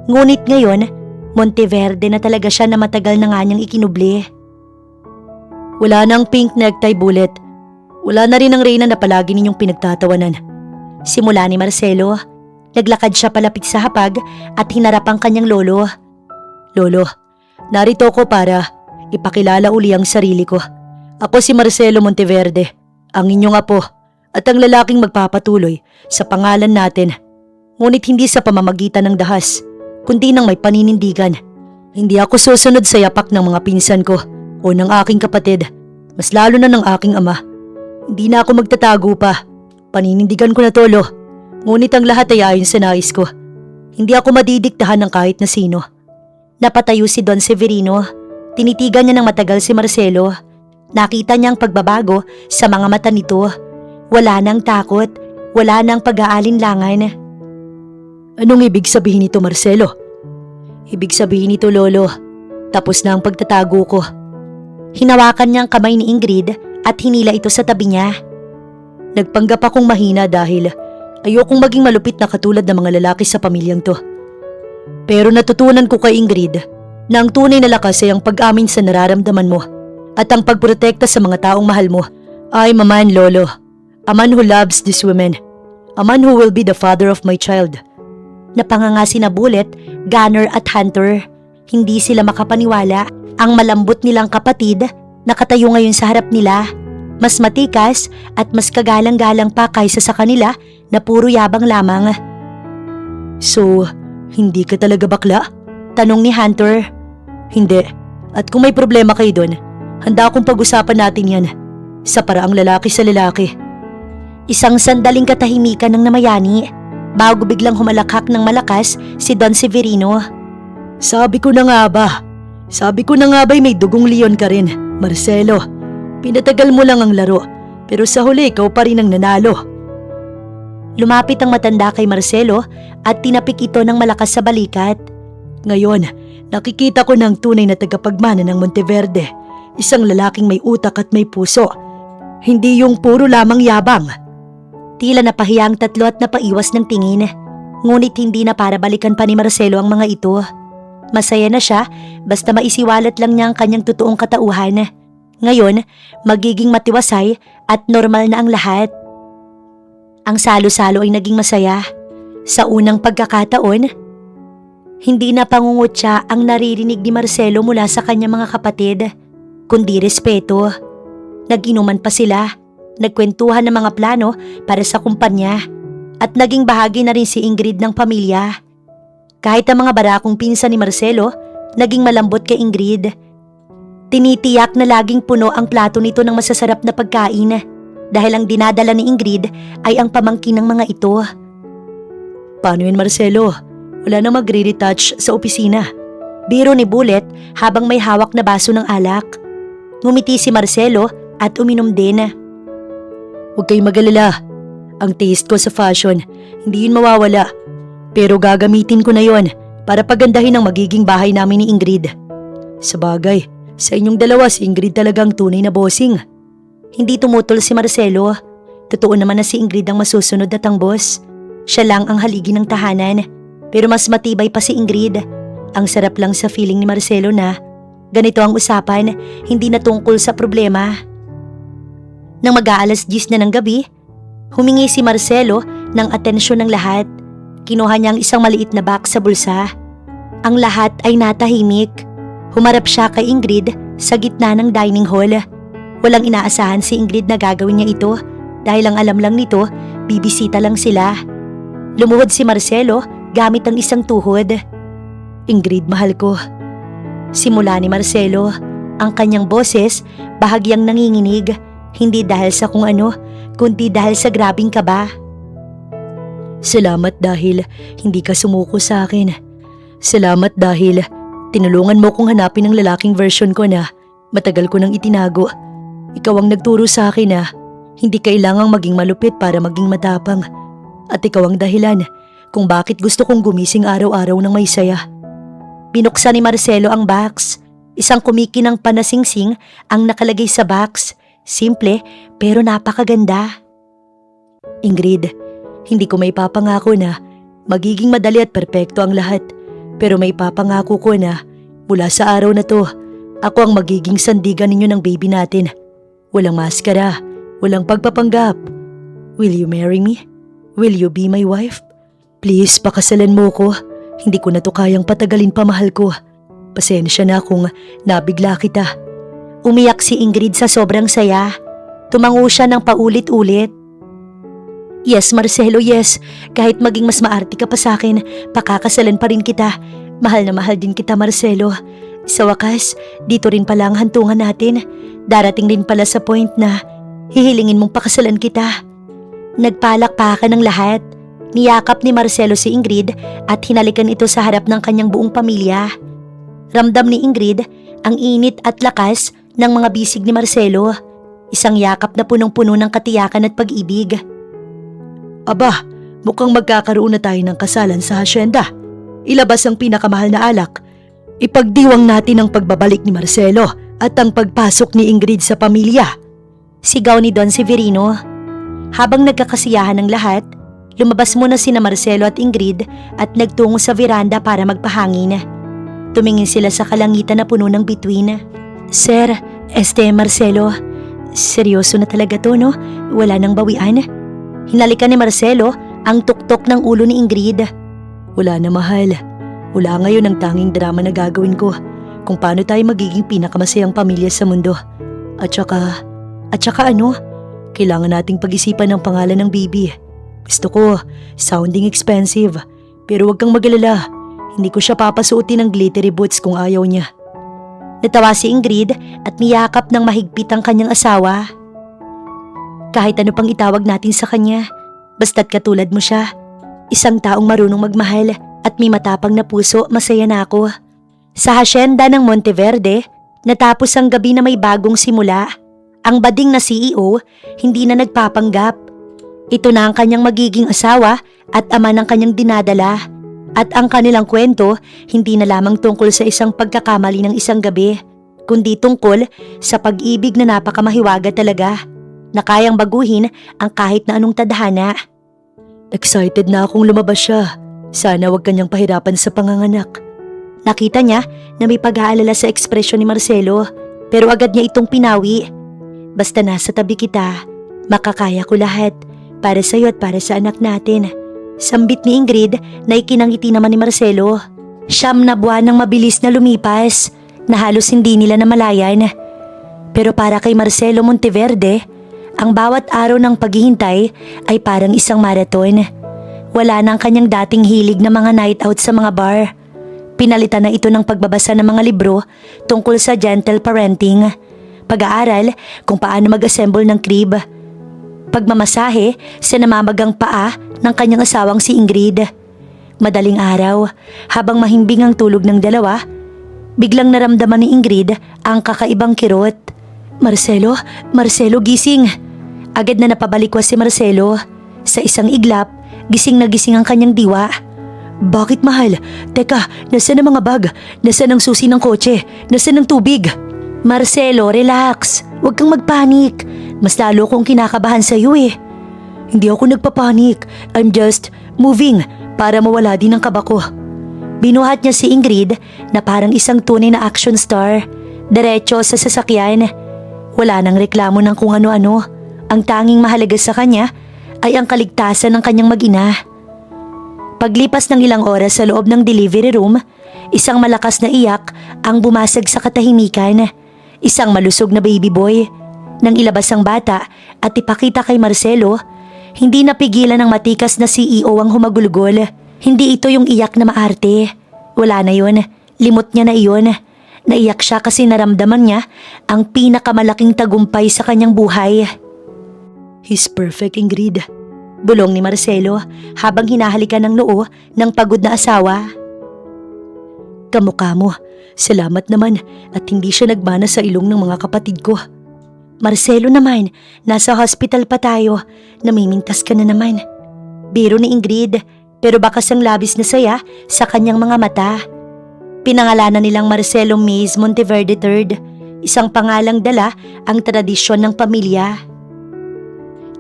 Ngunit ngayon, Monteverde na talaga siya na matagal na nga niyang ikinubli. Wala nang pink necktie, Bullet. Wala na rin ang Reyna na palagi ninyong pinagtatawanan. Simula ni Marcelo, naglakad siya palapit sa hapag at hinarap ang kanyang lolo. Lolo, narito ko para ipakilala uli ang sarili ko. Ako si Marcelo Monteverde, ang inyong apo at ang lalaking magpapatuloy sa pangalan natin. Ngunit hindi sa pamamagitan ng dahas, kundi ng may paninindigan. Hindi ako susunod sa yapak ng mga pinsan ko o ng aking kapatid, mas lalo na ng aking ama. Hindi na ako magtatago pa. Paninindigan ko na to, Lo. Ngunit ang lahat ay ayon sa nais ko. Hindi ako madidiktahan ng kahit na sino. Napatayo si Don Severino. Tinitigan niya ng matagal si Marcelo. Nakita niya ang pagbabago sa mga mata nito. Wala nang takot. Wala nang pag-aalinlangan. Anong ibig sabihin nito, Marcelo? Ibig sabihin nito, Lolo, tapos na ang pagtatago ko. Hinawakan niya ang kamay ni Ingrid at hinila ito sa tabi niya. Nagpanggap akong mahina dahil ayokong maging malupit na katulad ng mga lalaki sa pamilyang to. Pero natutunan ko kay Ingrid na ang tunay na lakas ay ang pag-amin sa nararamdaman mo at ang pagprotekta sa mga taong mahal mo. I'm a man, Lolo. A man who loves this woman. A man who will be the father of my child. Napanganga sina Bullet, Gunner at Hunter. Hindi sila makapaniwala. Ang malambot nilang kapatid, nakatayo ngayon sa harap nila. Mas matikas at mas kagalang-galang pa kaysa sa kanila na puro yabang lamang. So, hindi ka talaga bakla? Tanong ni Hunter. Hindi. At kung may problema kayo doon, handa akong pag-usapan natin yan. Sa paraang lalaki sa lalaki. Isang sandaling katahimikan ng namayani bago biglang humalakhak ng malakas si Don Severino. Sabi ko na nga ba'y may dugong leon ka rin, Marcelo. Pinatagal mo lang ang laro, pero sa huli ikaw pa rin ang nanalo. Lumapit ang matanda kay Marcelo at tinapik ito ng malakas sa balikat. Ngayon, nakikita ko ng tunay na tagapagmana ng Monteverde. Isang lalaking may utak at may puso. Hindi yung puro lamang yabang. Tila napahiya ang tatlo at napaiwas ng tingin. Ngunit hindi na para balikan pa ni Marcelo ang mga ito. Masaya na siya basta maisiwalat lang niya ang kanyang totoong katauhan. Ngayon, magiging matiwasay at normal na ang lahat. Ang salo-salo ay naging masaya. Sa unang pagkakataon, hindi na pangungutya ang naririnig ni Marcelo mula sa kanyang mga kapatid, kundi respeto. Nag-inuman pa sila, nagkwentuhan ng mga plano para sa kumpanya, at naging bahagi na rin si Ingrid ng pamilya. Kahit ang mga barakong pinsan ni Marcelo, naging malambot kay Ingrid. Tinitiyak na laging puno ang plato nito ng masasarap na pagkain dahil ang dinadala ni Ingrid ay ang pamangkin ng mga ito. Paano yun, Marcelo? Wala na magre-retouch sa opisina. Biro ni Bullet habang may hawak na baso ng alak. Ngumiti si Marcelo at uminom din. Huwag kayong mag-alala. Ang taste ko sa fashion, hindi yun mawawala. Pero gagamitin ko na yon para pagandahin ang magiging bahay namin ni Ingrid. Sabagay, sa inyong dalawa si Ingrid talagang tunay na bossing. Hindi tumutol si Marcelo. Totoo naman na si Ingrid ang masusunod at ang boss. Siya lang ang haligi ng tahanan. Pero mas matibay pa si Ingrid. Ang sarap lang sa feeling ni Marcelo na ganito ang usapan, hindi na tungkol sa problema. Nang mag-aalas 10 na ng gabi, humingi si Marcelo ng atensyon ng lahat. Kinuha niya ang isang maliit na box sa bulsa. Ang lahat ay natahimik. Humarap siya kay Ingrid sa gitna ng dining hall. Walang inaasahan si Ingrid na gagawin niya ito dahil ang alam lang nito, bibisita lang sila. Lumuhod si Marcelo gamit ang isang tuhod. Ingrid, mahal ko. Simula ni Marcelo, ang kanyang boses bahagyang nanginginig, hindi dahil sa kung ano, kundi dahil sa grabing kaba. Salamat dahil hindi ka sumuko sa akin. Salamat dahil tinulungan mo kong hanapin ang lalaking version ko na matagal ko nang itinago. Ikaw ang nagturo sa akin na hindi kailangang maging malupit para maging matapang. At ikaw ang dahilan kung bakit gusto kong gumising araw-araw ng may saya. Binuksan ni Marcelo ang box. Isang kumikinang panasingsing ang nakalagay sa box. Simple pero napakaganda. Ingrid, hindi ko may papangako na magiging madali at perpekto ang lahat. Pero may papangako ko na mula sa araw na to, ako ang magiging sandigan ninyo ng baby natin. Walang maskara, walang pagpapanggap. Will you marry me? Will you be my wife? Please, pakasalan mo ko. Hindi ko na to kayang patagalin pa, mahal ko. Pasensya na kung nabigla kita. Umiyak si Ingrid sa sobrang saya. Tumango siya ng paulit-ulit. Yes, Marcelo, yes. Kahit maging mas maarte ka pa sa akin, pakakasalan pa rin kita. Mahal na mahal din kita, Marcelo. Sa wakas, dito rin pala ang hantungan natin. Darating din pala sa point na hihilingin mong pakasalan kita. Nagpalakpakan ng lahat. Niyakap ni Marcelo si Ingrid at hinalikan ito sa harap ng kanyang buong pamilya. Ramdam ni Ingrid ang init at lakas ng mga bisig ni Marcelo. Isang yakap na punong-puno ng katiyakan at pag-ibig. Aba, mukhang magkakaroon na tayo ng kasalan sa hasyenda. Ilabas ang pinakamahal na alak. Ipagdiwang natin ang pagbabalik ni Marcelo at ang pagpasok ni Ingrid sa pamilya. Sigaw ni Don Severino. Habang nagkakasiyahan ng lahat, lumabas muna sina Marcelo at Ingrid at nagtungo sa veranda para magpahangin. Tumingin sila sa kalangitan na puno ng bituin. Sir, Marcelo, seryoso na talaga to, no? Wala nang bawian? Hinalikan ni Marcelo ang tuktok ng ulo ni Ingrid. Wala na, mahal. Mula ngayon ang tanging drama na gagawin ko kung paano tayo magiging pinakamasayang pamilya sa mundo. At saka ano? Kailangan nating pag-isipan ng pangalan ng baby. Gusto ko, sounding expensive. Pero wag kang mag-alala. Hindi ko siya papasuotin ng glittery boots kung ayaw niya. Natawa si Ingrid at niyakap ng mahigpit ang kanyang asawa. Kahit ano pang itawag natin sa kanya, basta't katulad mo siya. Isang taong marunong magmahal at may matapang na puso, masaya na ako. Sa hasyenda ng Monteverde, natapos ang gabi na may bagong simula. Ang bading na CEO, hindi na nagpapanggap. Ito na ang kanyang magiging asawa at ama ng kanyang dinadala. At ang kanilang kwento, hindi na lamang tungkol sa isang pagkakamali ng isang gabi, kundi tungkol sa pag-ibig na napakamahiwaga talaga, na kayang baguhin ang kahit na anong tadhana. Excited na akong lumabas siya. Sana wag kanyang pahirapan sa panganganak. Nakita niya na may pag-aalala sa ekspresyon ni Marcelo, pero agad niya itong pinawi. Basta nasa tabi kita, makakaya ko lahat para sa'yo at para sa anak natin. Sambit ni Ingrid na ikinangiti naman ni Marcelo. 9 na buwan nang mabilis na lumipas na halos hindi nila namalayan. Pero para kay Marcelo Monteverde, ang bawat araw ng paghihintay ay parang isang marathon. Wala na ang kanyang dating hilig na mga night out sa mga bar. Pinalitan na ito ng pagbabasa ng mga libro tungkol sa gentle parenting, pag-aaral kung paano mag-assemble ng crib, pagmamasahe sa namamagang paa ng kanyang asawang si Ingrid. Madaling araw, habang mahimbing ang tulog ng dalawa, biglang naramdaman ni Ingrid ang kakaibang kirot. Marcelo, gising! Agad na napabalikwas si Marcelo. Sa isang iglap, gising na gising ang kanyang diwa. Bakit mahal? Teka, nasaan ang mga bag? Nasaan ang susi ng kotse? Nasaan ang tubig? Marcelo, relax. Huwag kang magpanik. Mas lalo kong kinakabahan sa iyo eh. Hindi ako nagpapanik. I'm just moving para mawala din ang kaba ko. Binuhat niya si Ingrid na parang isang tunay na action star. Diretso sa sasakyan. Wala nang reklamo ng kung ano-ano. Ang tanging mahalaga sa kanya ay ang kaligtasan ng kanyang mag-ina. Paglipas ng ilang oras sa loob ng delivery room, isang malakas na iyak ang bumasag sa katahimikan. Isang malusog na baby boy. Nang ilabas ang bata at ipakita kay Marcelo, hindi napigilan ng matikas na CEO ang humagulgol. Hindi ito yung iyak na maarte. Wala na yun. Limot niya na iyon. Naiyak siya kasi naramdaman niya ang pinakamalaking tagumpay sa kanyang buhay. He's perfect, Ingrid. Bulong ni Marcelo habang hinahalikan ng noo ng pagod na asawa. Kamukha mo. Salamat naman at hindi siya nagmana sa ilong ng mga kapatid ko. Marcelo naman, nasa hospital pa tayo. Namimintas ka na naman. Biro ni Ingrid, pero bakas ang labis na saya sa kanyang mga mata. Pinangalanan nilang Marcelo Mays Monteverde III, isang pangalang dala ang tradisyon ng pamilya.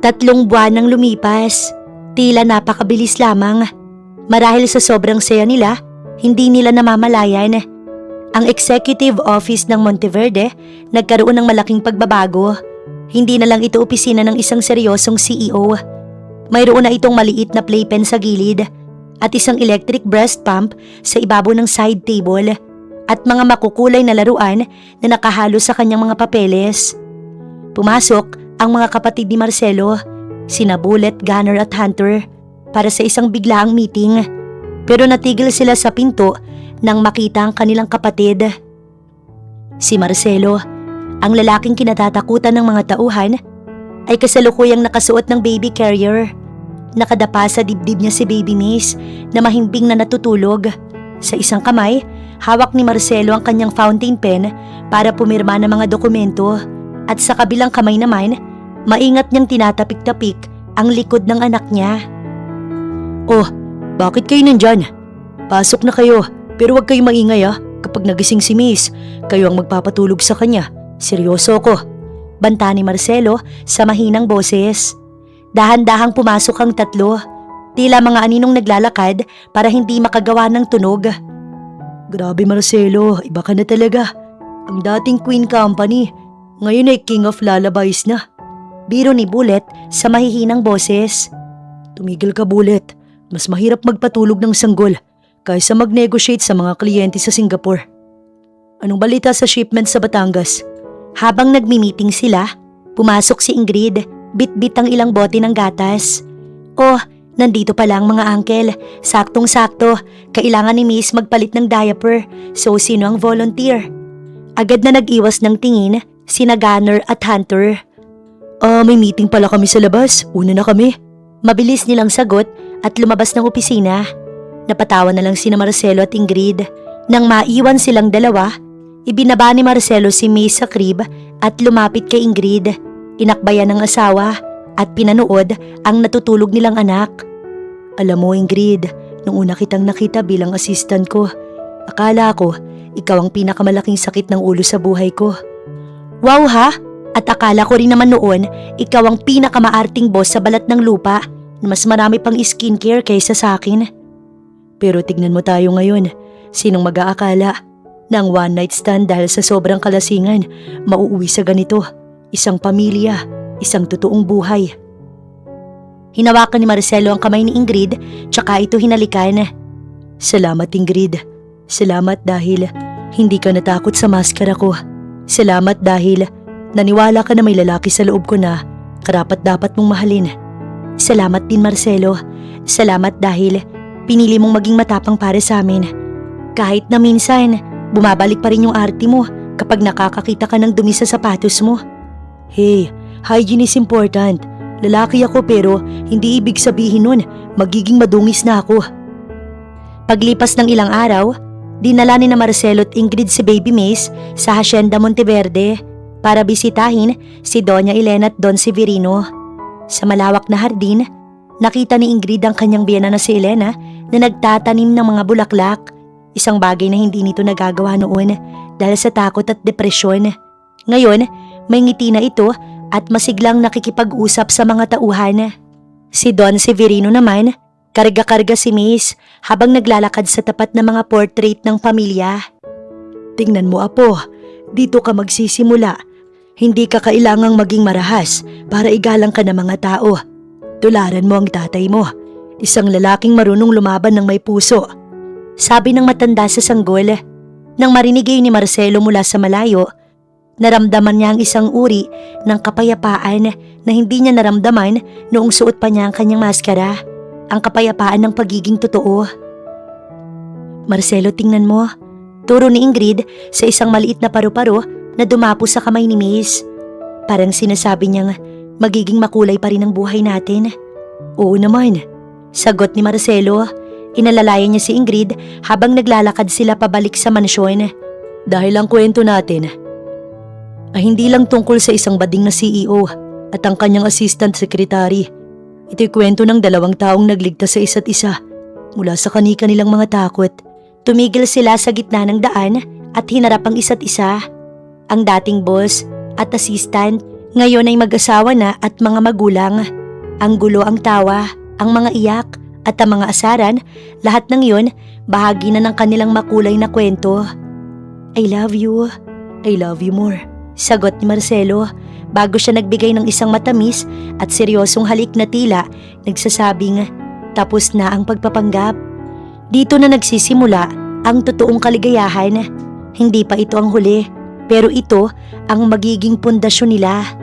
3 buwan nang lumipas, tila napakabilis lamang. Marahil sa sobrang saya nila, hindi nila namamalayan. Ang executive office ng Monteverde nagkaroon ng malaking pagbabago. Hindi na lang ito opisina ng isang seryosong CEO. Mayroon na itong maliit na playpen sa gilid at isang electric breast pump sa ibabaw ng side table at mga makukulay na laruan na nakahalo sa kanyang mga papeles. Pumasok ang mga kapatid ni Marcelo, sina Bullet, Gunner at Hunter, para sa isang biglaang meeting. Pero natigil sila sa pinto nang makita ang kanilang kapatid. Si Marcelo, ang lalaking kinatatakutan ng mga tauhan, ay kasalukuyang nakasuot ng baby carrier. Nakadapa sa dibdib niya si Baby Mace na mahimbing na natutulog. Sa isang kamay, hawak ni Marcelo ang kanyang fountain pen para pumirma ng mga dokumento. At sa kabilang kamay naman, maingat niyang tinatapik-tapik ang likod ng anak niya. Oh, bakit kayo nandyan? Pasok na kayo, pero huwag kayong maingay Kapag nagising si Miss, kayo ang magpapatulog sa kanya. Seryoso ko. Banta ni Marcelo sa mahinang boses. Dahan-dahang pumasok ang 3. Tila mga aninong naglalakad para hindi makagawa ng tunog. Grabe Marcelo, iba ka na talaga. Ang dating Queen Company, ngayon ay King of Lullabies na. Biro ni Bullet sa mahihinang boses. Tumigil ka Bullet, mas mahirap magpatulog ng sanggol. kaysa mag-negotiate sa mga kliyente sa Singapore. Anong balita sa shipment sa Batangas? Habang nagmi-meeting sila, pumasok si Ingrid, bit-bit ang ilang bote ng gatas. Oh, nandito pala ang mga uncle. Saktong-sakto, kailangan ni Miss magpalit ng diaper. So sino ang volunteer? Agad na nag-iwas ng tingin sina Gunner at Hunter. May meeting pala kami sa labas. Una na kami. Mabilis nilang sagot at lumabas ng opisina. Napatawa na lang sina Marcelo at Ingrid. Nang maiwan silang dalawa, ibinaba ni Marcelo si May sa crib at lumapit kay Ingrid. Inakbayan ng asawa at pinanood ang natutulog nilang anak. Alam mo Ingrid, nung una kitang nakita bilang assistant ko, akala ko ikaw ang pinakamalaking sakit ng ulo sa buhay ko. Wow ha? At akala ko rin naman noon, ikaw ang pinakamaarting boss sa balat ng lupa na mas marami pang skincare kaysa sa akin. Pero tignan mo tayo ngayon, sinong mag-aakala na ang one night stand dahil sa sobrang kalasingan, mauuwi sa ganito, isang pamilya, isang totoong buhay. Hinawakan ni Marcelo ang kamay ni Ingrid, tsaka ito hinalikan. Salamat Ingrid, salamat dahil hindi ka natakot sa maskara ko. Salamat dahil naniwala ka na may lalaki sa loob ko na karapat-dapat mong mahalin. Salamat din Marcelo. Salamat dahil pinili mong maging matapang para sa amin. Kahit na minsan, bumabalik pa rin yung arte mo kapag nakakakita ka ng dumi sa sapatos mo. Hey, hygiene is important. Lalaki ako pero hindi ibig sabihin nun magiging madungis na ako. Paglipas ng ilang araw, dinala ni na Marcelo at Ingrid si Baby Mace sa Hacienda Monteverde para bisitahin si Doña Elena at Don Severino. Sa malawak na hardin, nakita ni Ingrid ang kanyang biyana na si Elena na nagtatanim ng mga bulaklak, isang bagay na hindi nito nagagawa noon dahil sa takot at depresyon. Ngayon, may ngiti na ito at masiglang nakikipag-usap sa mga tauhan. Si Don Severino naman, karga-karga si Mace habang naglalakad sa tapat ng mga portrait ng pamilya. Tingnan mo apo, dito ka magsisimula. Hindi ka kailangang maging marahas para igalang ka ng mga tao. Tularan mo ang tatay mo, isang lalaking marunong lumaban ng may puso. Sabi ng matanda sa sanggol. Nang marinig ni Marcelo mula sa malayo, naramdaman niya ang isang uri ng kapayapaan na hindi niya naramdaman noong suot pa niya ang kanyang maskara. Ang kapayapaan ng pagiging totoo. Marcelo, tingnan mo. Turo ni Ingrid sa isang maliit na paru-paro na dumapo sa kamay ni Miss. Parang sinasabi niyang magiging makulay pa rin ang buhay natin. Oo naman. Sagot ni Marcelo. Inalalayan niya si Ingrid habang naglalakad sila pabalik sa mansyon. Dahil ang kwento natin ay hindi lang tungkol sa isang bading na CEO at ang kanyang assistant secretary. Ito'y kwento ng dalawang taong nagligtas sa isa't isa mula sa kani-kanilang mga takot. Tumigil sila sa gitna ng daan at hinarap ang isa't isa. Ang dating boss at assistant ngayon ay mag-asawa na at mga magulang. Ang gulo, ang tawa, ang mga iyak at ang mga asaran, lahat ng yun bahagi na ng kanilang makulay na kwento. I love you. I love you more. Sagot ni Marcelo bago siya nagbigay ng isang matamis at seryosong halik na tila nagsasabing tapos na ang pagpapanggap. Dito na nagsisimula ang totoong kaligayahan. Hindi pa ito ang huli, pero ito ang magiging pundasyon nila.